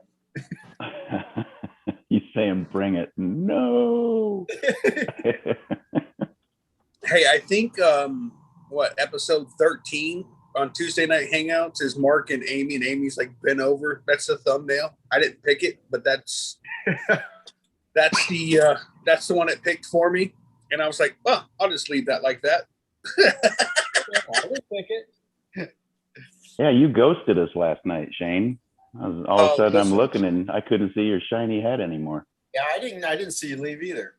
You saying bring it? No. Hey, I think episode 13 on Tuesday Night Hangouts is Mark and Amy, and Amy's like bent over. That's the thumbnail. I didn't pick it, but that's the one it picked for me. And I was like, oh, I'll just leave that like that. I didn't pick it. Yeah, you ghosted us last night, Shane. All of a sudden, I'm looking and I couldn't see your shiny head anymore. Yeah, I didn't see you leave either.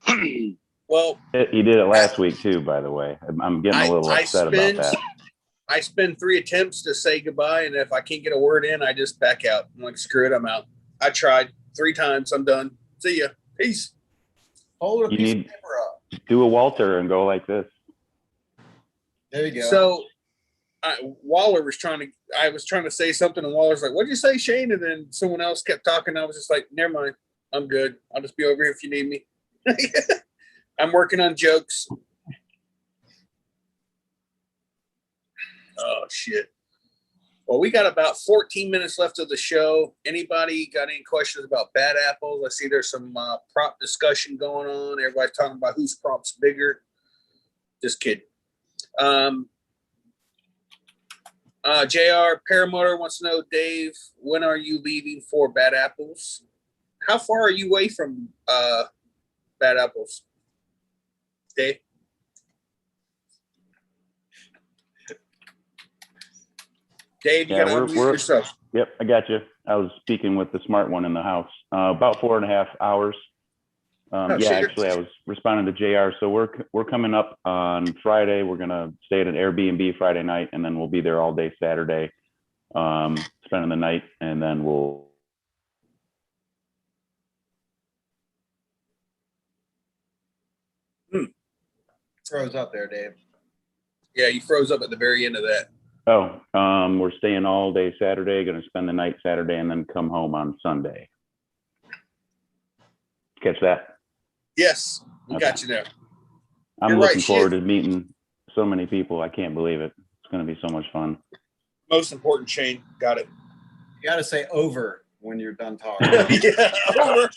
Well, you did it last week too, by the way. I'm getting a little upset about that. I spend 3 attempts to say goodbye, and if I can't get a word in, I just back out. I'm like, screw it, I'm out. I tried 3 times. I'm done. See ya. Peace. Hold a You piece need of paper up. do a Walter and go like this. There you go. So Waller was I was trying to say something, and Waller's like, what'd you say, Shane? And then someone else kept talking. I was just like, never mind. I'm good. I'll just be over here if you need me. I'm working on jokes. Oh, shit. Well, we got about 14 minutes left of the show. Anybody got any questions about bad apples? I see there's some prop discussion going on. Everybody's talking about whose prop's bigger. Just kidding. JR Paramotor wants to know, Dave, when are you leaving for Bad Apples? How far are you away from Bad Apples, Dave? Dave, you gotta unmute yourself. Yep, I got you. I was speaking with the smart one in the house. About 4.5 hours. Actually, I was responding to JR. So we're coming up on Friday. We're gonna stay at an Airbnb Friday night, and then we'll be there all day Saturday, spending the night, and then we'll. Froze up there, Dave. Yeah, you froze up at the very end of that. Oh, we're staying all day Saturday. Going to spend the night Saturday, and then come home on Sunday. Catch that? Yes, we got you there. I'm looking forward to meeting so many people. I can't believe it. It's going to be so much fun. Most important, Shane. Got it. You got to say over when you're done talking. Yeah, over.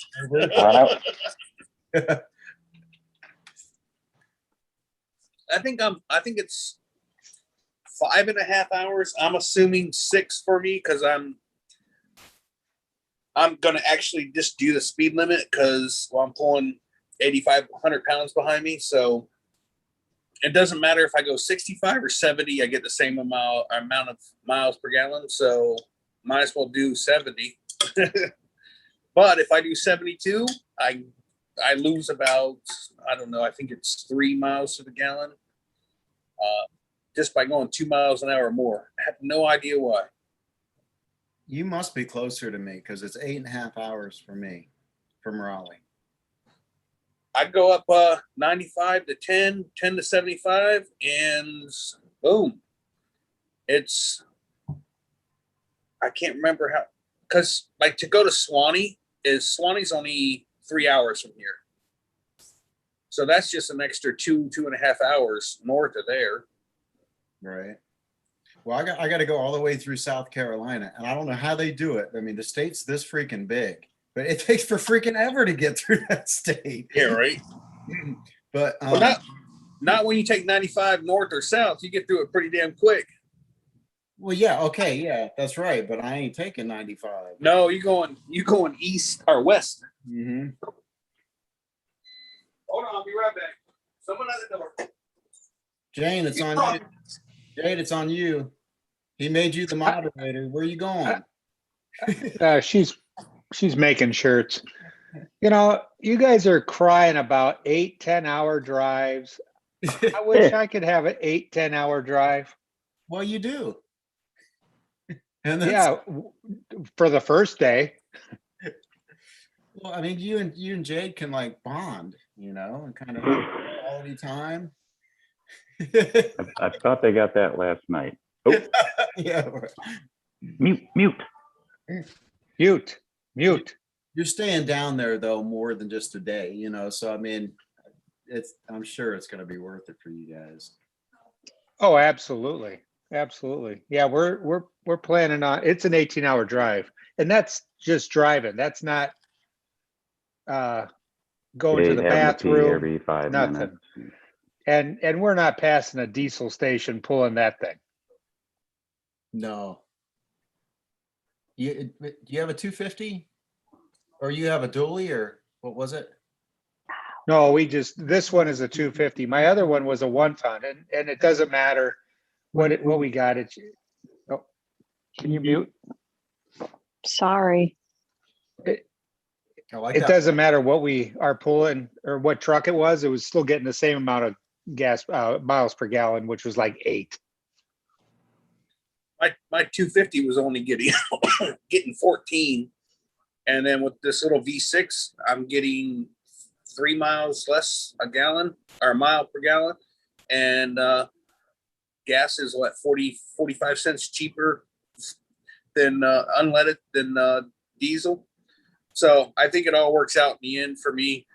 I think it's 5.5 hours. I'm assuming 6 for me because I'm gonna actually just do the speed limit because I'm pulling 8,500 pounds behind me. So it doesn't matter if I go 65 or 70. I get the same amount of miles per gallon. So might as well do 70. But if I do 72, I lose about, I don't know, I think it's 3 miles to the gallon. just by going 2 miles an hour more. I have no idea why. You must be closer to me because it's 8.5 hours for me from Raleigh. I go up 95 to 10, 10 to 75, and boom. I can't remember how, because like to go to Swanee's only 3 hours from here. So that's just an extra 2.5 hours north of there. Right. Well, I got to go all the way through South Carolina, and I don't know how they do it. I mean, the state's this freaking big, but it takes for freaking ever to get through that state. Yeah, right. But Well, not when you take 95 north or south. You get through it pretty damn quick. well, yeah, okay, yeah, that's right. But I ain't taking 95. No, you going east or west. Mm-hmm. Hold on, I'll be right back. Someone at the door. Jane, it's on you. Jade, it's on you. He made you the moderator. Where are you going? She's making shirts. You know, you guys are crying about 8-10 hour drives. I wish I could have an 8-10 hour drive. Well, you do. And that's, Yeah, for the first day. well, I mean, you and Jade can like bond, you know, and kind of quality time. I thought they got that last night. Oh, Yeah. mute. You're staying down there though more than just a day, you know. So I mean, I'm sure it's going to be worth it for you guys. Oh, absolutely. Absolutely. Yeah, we're planning on, it's an 18-hour drive, and that's just driving. That's not going to the bathroom, every 5 nothing. minutes. And we're not passing a diesel station pulling that thing. No. Do you have a 250? Or you have a dually, or what was it? No, this one is a 250. My other one was a 1-ton, and it doesn't matter what we got. Oh, can you mute? Sorry. It I like it that. doesn't matter what we are pulling or what truck it was. It was still getting the same amount of gas miles per gallon, which was like 8. My 250 was only getting 14, and then with this little V6, I'm getting 3 miles less a gallon or a mile per gallon, and gas is what 45 cents cheaper than unleaded than diesel. So I think it all works out in the end for me.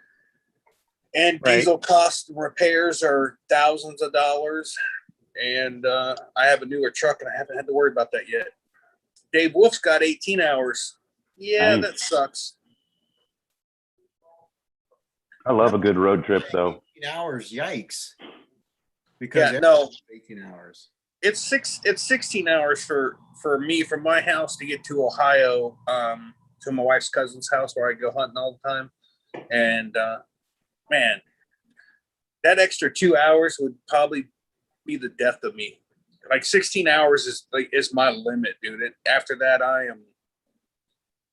And Right. diesel cost repairs are thousands of dollars. And I have a newer truck and I haven't had to worry about that yet. Dave Wolf's got 18 hours. Yeah, Nice. that sucks. I love a good road trip, though. 18 hours, yikes. Because Yeah, no. 18 hours. It's 16 hours for me from my house to get to Ohio, to my wife's cousin's house where I go hunting all the time. And man, that extra 2 hours would probably be the death of me. Like 16 hours is my limit, dude. And after that,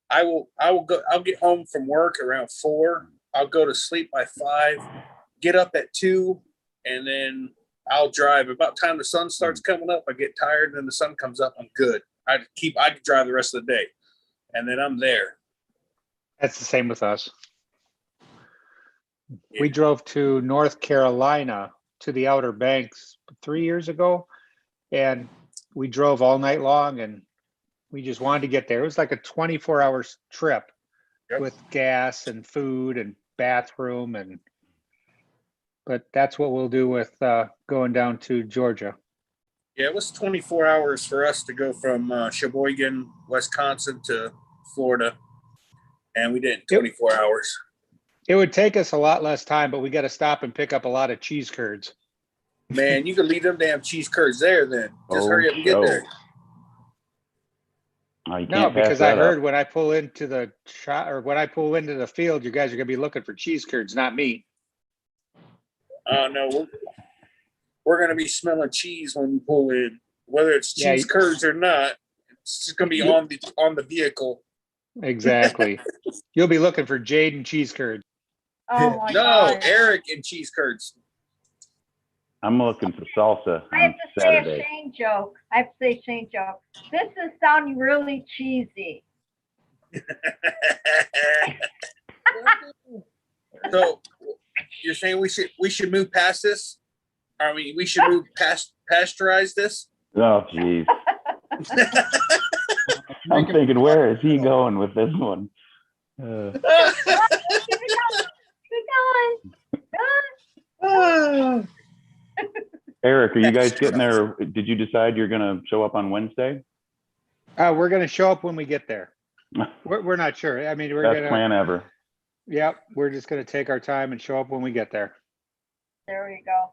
I'll get home from work around 4. I'll go to sleep by 5, get up at 2, and then I'll drive. About the time the sun starts coming up, I get tired, and then the sun comes up, I'm good. I could drive the rest of the day, and then I'm there. That's the same with us. We drove to North Carolina to the Outer Banks 3 years ago, and we drove all night long, and we just wanted to get there. It was like a 24-hour trip. Yep. With gas and food and bathroom, but that's what we'll do with going down to Georgia. Yeah, it was 24 hours for us to go from Sheboygan, Wisconsin to Florida, and we did it in 24 hours. It would take us a lot less time, but we got to stop and pick up a lot of cheese curds. Man, you could leave them damn cheese curds there then. Just hurry up and get there. No, because I heard when I pull into the shot or when I pull into the field, you guys are going to be looking for cheese curds, not me. No, we're going to be smelling cheese when we pull in, whether it's cheese curds or not. It's just going to be on the vehicle. Exactly. You'll be looking for Jade and cheese curds. Oh my No, God. Eric and cheese curds. I'm looking for salsa I have on to say a Saturday. Shane joke. I have to say a Shane joke. This is sounding really cheesy. So you're saying we should move past this? I mean, we should move past pasteurize this? Oh, geez. I'm thinking, where is he going with this one? Keep it going. Keep going. Eric, are you guys getting there? Did you decide you're going to show up on Wednesday? We're going to show up when we get there. We're not sure. I mean, we're Best going to, plan ever. yep, we're just going to take our time and show up when we get there. There we go.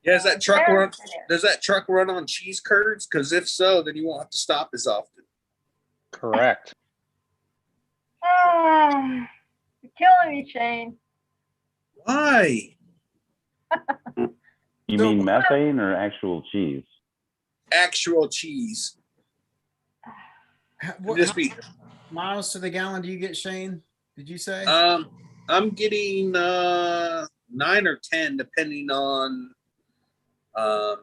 Yeah, does that truck There run? it is. Does that truck run on cheese curds? Because if so, then you won't have to stop as often. Correct. Ah, you're killing me, Shane. Why? You mean methane or actual cheese? Actual cheese. What, Just be. miles to the gallon do you get, Shane? Did you say? I'm getting 9 or 10, depending on how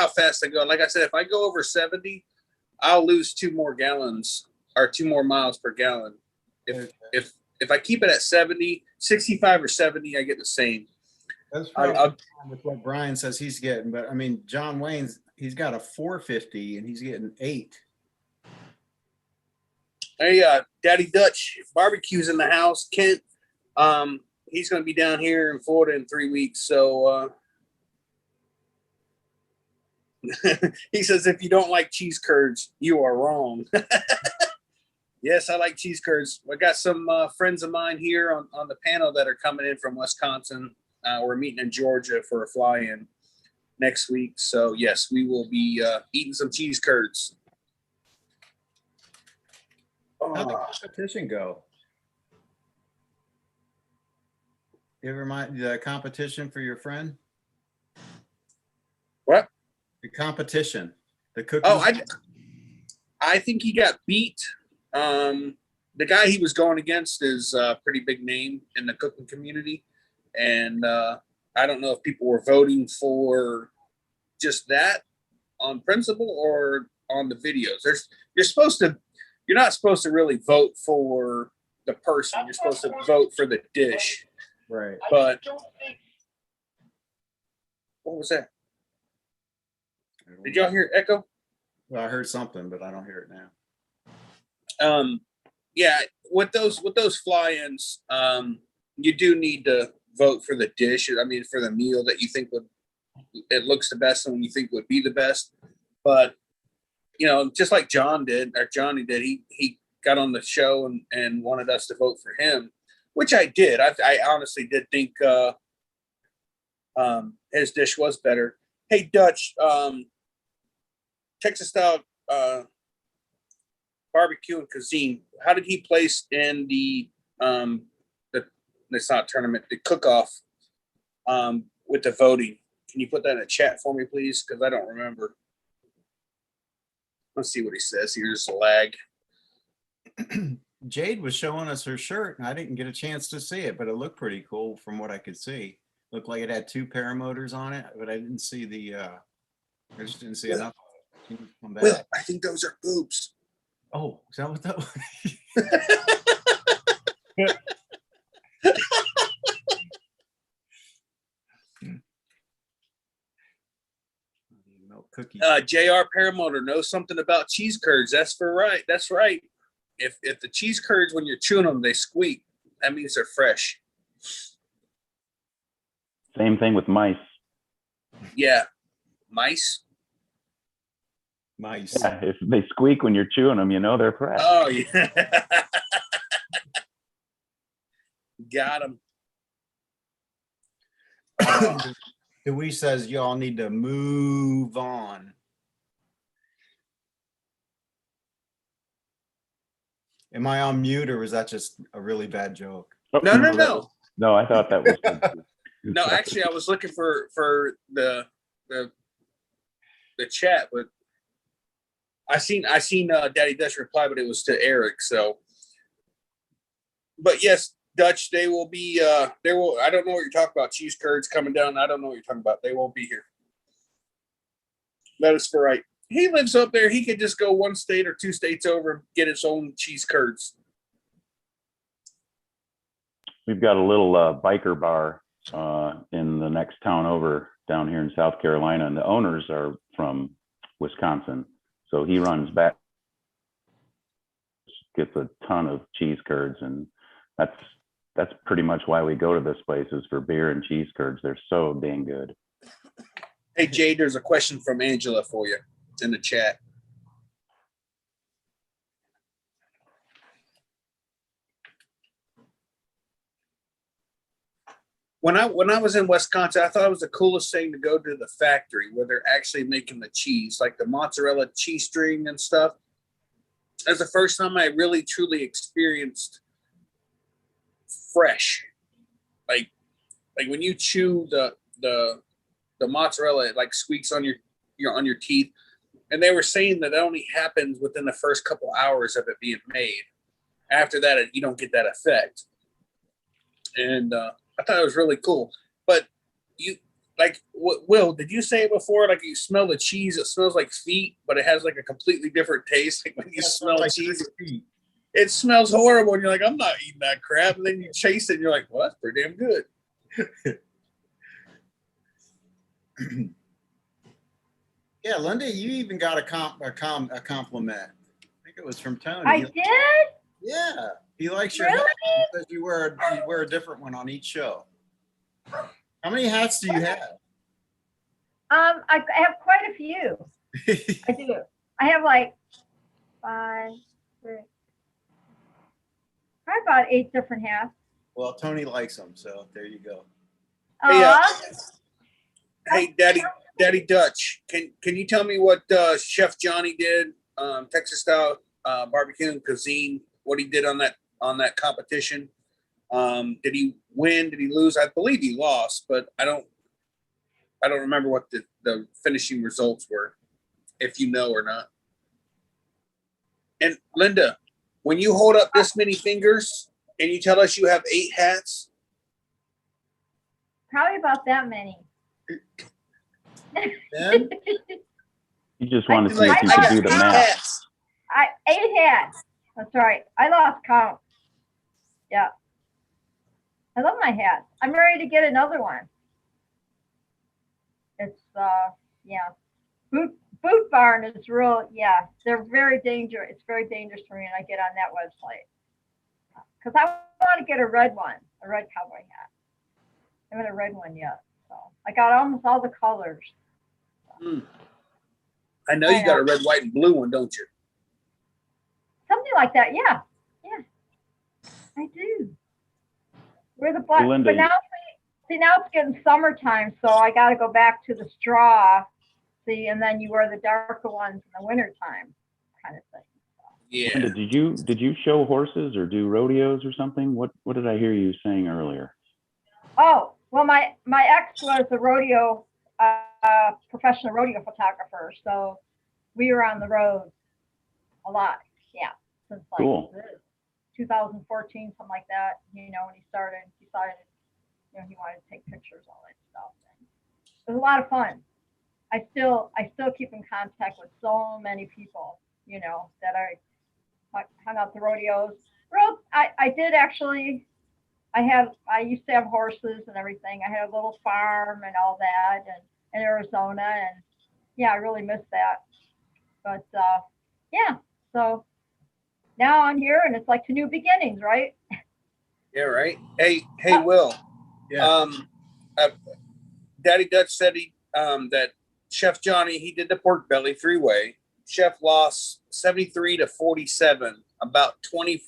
fast I go. Like I said, if I go over 70, I'll lose 2 more gallons or 2 more miles per gallon. If I keep it at 70, 65 or 70, I get the same. That's I'll- probably with what Brian says he's getting, but I mean, John Wayne's, he's got a 450 and he's getting 8. Hey, Daddy Dutch barbecues in the house. Kent, he's going to be down here in Florida in 3 weeks. So he says, if you don't like cheese curds, you are wrong. Yes, I like cheese curds. I got some friends of mine here on the panel that are coming in from Wisconsin. We're meeting in Georgia for a fly-in next week. So yes, we will be eating some cheese curds. How'd the competition go? You ever mind the competition for your friend? What? The competition, the cookies. Oh, I think he got beat. The guy he was going against is a pretty big name in the cooking community. And I don't know if people were voting for just that on principle or on the videos. You're not supposed to really vote for the person. You're supposed to vote for the dish. Right. But what was that? Did y'all hear echo? Well, I heard something, but I don't hear it now. Yeah, with those fly-ins, you do need to vote for the dish. I mean, for the meal that you think it looks the best and you think would be the best. But just like Johnny did, he got on the show and wanted us to vote for him, which I did. I honestly did think his dish was better. Hey, Dutch, Texas style barbecue and cuisine. How did he place in the it's not tournament, the cook-off with the voting? Can you put that in the chat for me, please? Because I don't remember. Let's see what he says. Here's a lag. Jade was showing us her shirt and I didn't get a chance to see it, but it looked pretty cool from what I could see. Looked like it had 2 paramotors on it, but I didn't see I just didn't see enough. Come back. Will, I think those are boobs. Oh, is that what that was? Milk cookies. JR Paramotor knows something about cheese curds. That's right. That's right. If the cheese curds, when you're chewing them, they squeak, that means they're fresh. Same thing with mice. Yeah. Mice. Mice. Yeah, if they squeak when you're chewing them, they're fresh. Oh, yeah. Got them. Dewey says y'all need to move on. Am I on mute or was that just a really bad joke? No. No, I thought that was good. No, actually, I was looking for the chat, but I seen Daddy Dutch reply, but it was to Eric. So, but yes, Dutch, they will be. They will. I don't know what you're talking about. Cheese curds coming down. I don't know what you're talking about. They won't be here. That is for right. He lives up there. He could just go one state or two states over and get his own cheese curds. We've got a little biker bar in the next town over down here in South Carolina, and the owners are from Wisconsin. So he runs back, gets a ton of cheese curds, and that's pretty much why we go to this place, is for beer and cheese curds. They're so dang good. Hey, Jade, there's a question from Angela for you in the chat. When I was in Wisconsin, I thought it was the coolest thing to go to the factory where they're actually making the cheese, like the mozzarella cheese string and stuff. That's the first time I really truly experienced fresh, like when you chew the mozzarella, it like squeaks on your teeth. And they were saying that only happens within the first couple hours of it being made. After that, you don't get that effect. And I thought it was really cool. But you, like, Will, did you say it before? Like, you smell the cheese, it smells like feet, but it has like a completely different taste. Like when you smell like cheese, it smells horrible, and you're like, I'm not eating that crap. And then you chase it, and you're like, well, that's pretty damn good. Yeah, Linda, you even got a compliment. I think it was from Tony. I did? Yeah, he likes your hat. He says you wear a different one on each show. How many hats do you have? I have quite a few. I do. I have like 5, 6, probably about 8 different hats. Well, Tony likes them, so there you go. Hey, Daddy Dutch, can you tell me what Chef Johnny did, Texas style barbecue and cuisine? What he did on that competition? Did he win? Did he lose? I believe he lost, but I don't remember what the finishing results were, if you know or not. And Linda, when you hold up this many fingers and you tell us you have 8 hats, Probably about that many. Ben? You just want to see if you could do the math. 8 hats. That's right. I lost count. Yeah. I love my hats. I'm ready to get another one. It's yeah. Boot barn is real. Yeah, they're very dangerous. It's very dangerous for me when I get on that website, because I want to get a red one, a red cowboy hat. I haven't a red one yet, so I got almost all the colors. I know you got a red, white, and blue one, don't you? Something like that. Yeah, I do. We're the black, Linda, but now now it's getting summertime, so I got to go back to the straw. See, and then you wear the darker ones in the wintertime, kind of thing. Yeah. Linda, did you show horses or do rodeos or something? What did I hear you saying earlier? Oh, well, my ex was a rodeo, professional rodeo photographer, so we were on the road a lot. Yeah, since like Cool. 2014, something like that. You know, when he decided, you know, he wanted to take pictures, all that stuff. And it was a lot of fun. I still keep in contact with so many people, you know, that I hung out the rodeos. I did actually. I used to have horses and everything. I had a little farm and all that, and in Arizona, and yeah, I really miss that. But yeah, so now I'm here, and it's like to new beginnings, right? Yeah, right. Hey, Will. Yeah. Daddy Dutch said that Chef Johnny, he did the pork belly 3-way. Chef lost 73 to 47, about 20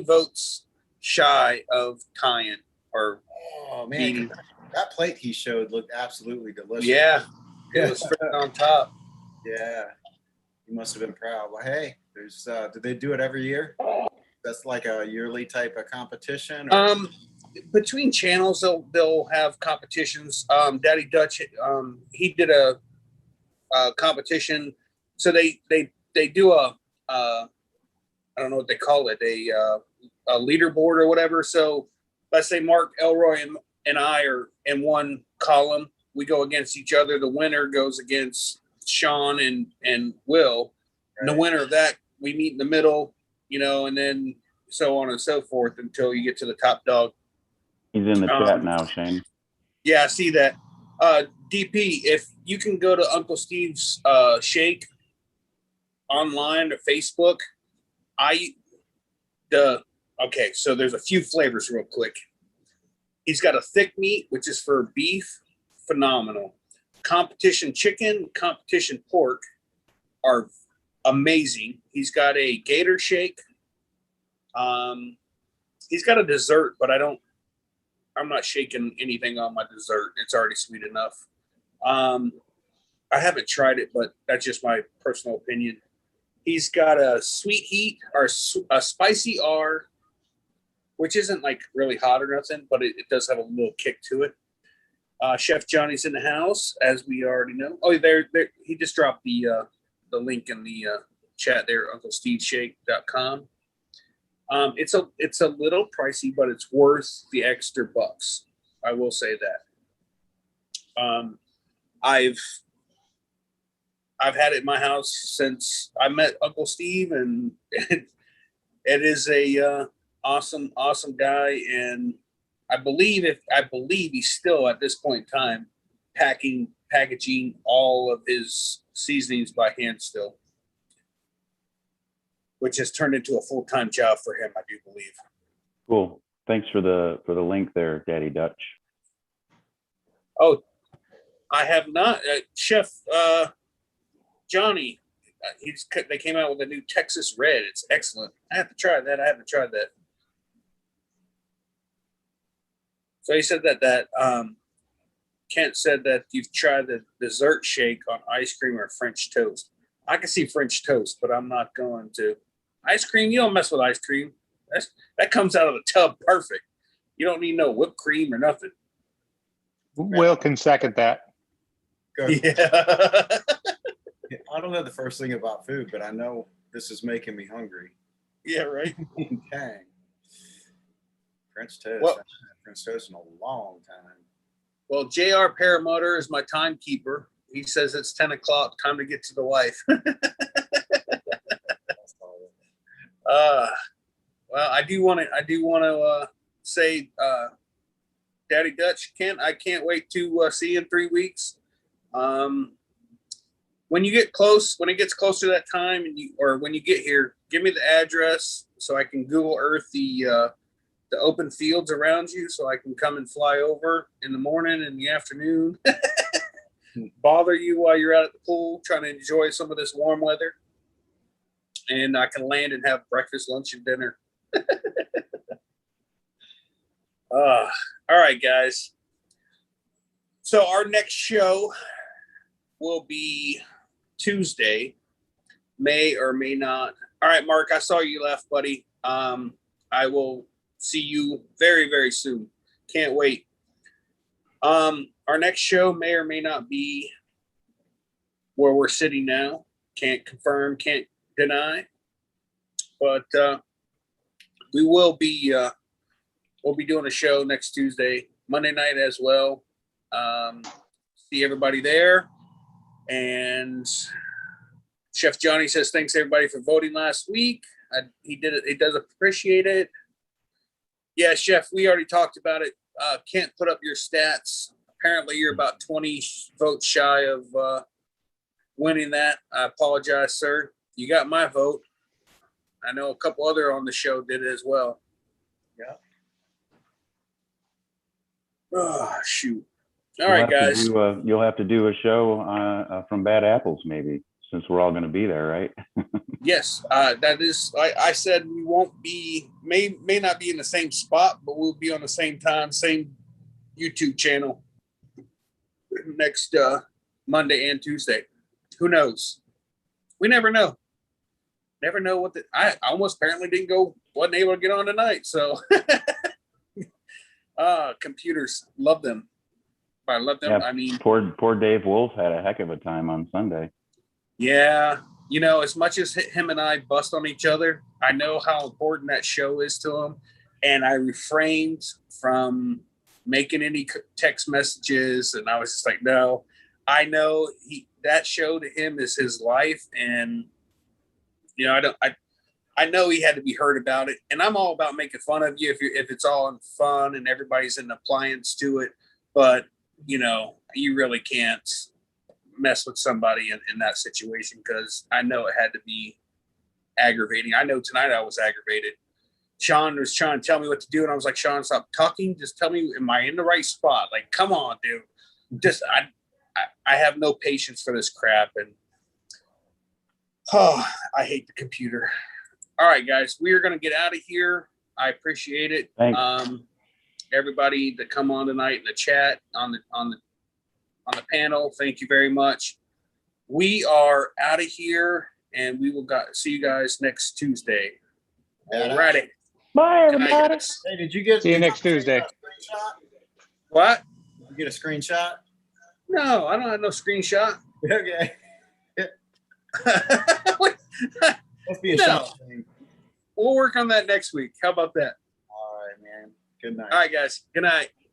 votes shy of tying or man, that plate he showed looked absolutely delicious. Yeah, it was freaking on top. Yeah, he must have been proud. Well, hey, there's do they do it every year? That's like a yearly type of competition, or? Between channels they'll have competitions. Daddy Dutch, he did a competition, so they do a I don't know what they call it, a leaderboard or whatever. So let's say Mark, Elroy, and I are in one column. We go against each other. The winner goes against Sean and Will. And the winner of that, we meet in the middle, and then so on and so forth until you get to the top dog. He's in the chat now, Shane. Yeah, I see that. DP, if you can go to Uncle Steve's Shake online or Facebook, okay, so there's a few flavors real quick. He's got a thick meat, which is for beef, phenomenal. Competition chicken, competition pork are amazing. He's got a gator shake. He's got a dessert, but I'm not shaking anything on my dessert. It's already sweet enough. I haven't tried it, but that's just my personal opinion. He's got a sweet heat or a spicy R, which isn't like really hot or nothing, but it does have a little kick to it. Chef Johnny's in the house, as we already know. Oh, there he just dropped the link in the chat there, UncleSteveShake.com. It's a little pricey, but it's worth the extra bucks. I will say that. I've had it in my house since I met Uncle Steve, and it is a awesome guy. And I believe he's still at this point in time packaging all of his seasonings by hand still, which has turned into a full-time job for him, I do believe. Cool. Thanks for the link there, Daddy Dutch. Oh, I have not. Chef Johnny, they came out with a new Texas Red. It's excellent. I have to try that. I haven't tried that. So he said that Kent said that you've tried the dessert shake on ice cream or French toast. I can see French toast, but I'm not going to. Ice cream, you don't mess with ice cream. That comes out of the tub perfect. You don't need no whipped cream or nothing. Will can second that. Yeah. I don't know the first thing about food, but I know this is making me hungry. Yeah, right. Dang. French toast. Well, I haven't had French toast in a long time. Well, JR Paramotor is my timekeeper. He says it's 10 o'clock, time to get to the wife. Well, I do want to say, Daddy Dutch, I can't wait to see you in 3 weeks. When it gets close to that time, or when you get here, give me the address so I can Google Earth the open fields around you, so I can come and fly over in the morning and the afternoon, bother you while you're out at the pool trying to enjoy some of this warm weather, and I can land and have breakfast, lunch, and dinner. All right, guys. So our next show will be Tuesday, may or may not. All right, Mark, I saw you left, buddy. I will see you very, very soon. Can't wait. Our next show may or may not be where we're sitting now. Can't confirm, can't deny. But we will be we'll be doing a show next Tuesday, Monday night as well. See everybody there. And Chef Johnny says thanks everybody for voting last week. He did it. He does appreciate it. Yeah, Chef, we already talked about it. Kent put up your stats. Apparently, you're about 20 votes shy of winning that. I apologize, sir. You got my vote. I know a couple other on the show did it as well. Yeah. Oh, shoot. All right, guys. You'll have to do a show from Bad Apples, maybe, since we're all going to be there, right? Yes, that is. I said we won't be, may not be in the same spot, but we'll be on the same time, same YouTube channel next Monday and Tuesday. Who knows? We never know. Never know what I almost apparently wasn't able to get on tonight. So computers, love them. I love them. Yeah, I mean, poor Dave Wolf had a heck of a time on Sunday. Yeah, you know, as much as him and I bust on each other, I know how important that show is to him, and I refrained from making any text messages, and I was just like, no, I know that show to him is his life, and you know, I know he had to be heard about it, and I'm all about making fun of you if it's all in fun and everybody's an appliance to it, but you know, you really can't mess with somebody in that situation, because I know it had to be aggravating. I know tonight I was aggravated. Sean was trying to tell me what to do, and I was like, Sean, stop talking. Just tell me, am I in the right spot? Like, come on, dude. Just I have no patience for this crap, and oh, I hate the computer. All right, guys, we are going to get out of here. I appreciate it. Thanks. Everybody that come on tonight in the chat on the panel, thank you very much. We are out of here, and we will see you guys next Tuesday. All righty. Bye, Good night, everybody. guys. Hey, did you get? See you next Tuesday. What? Did you get a screenshot? No, I don't have no screenshot. Okay. Must be a No. shot thing. We'll work on that next week. How about that? All right, man. Good night. All right, guys. Good night.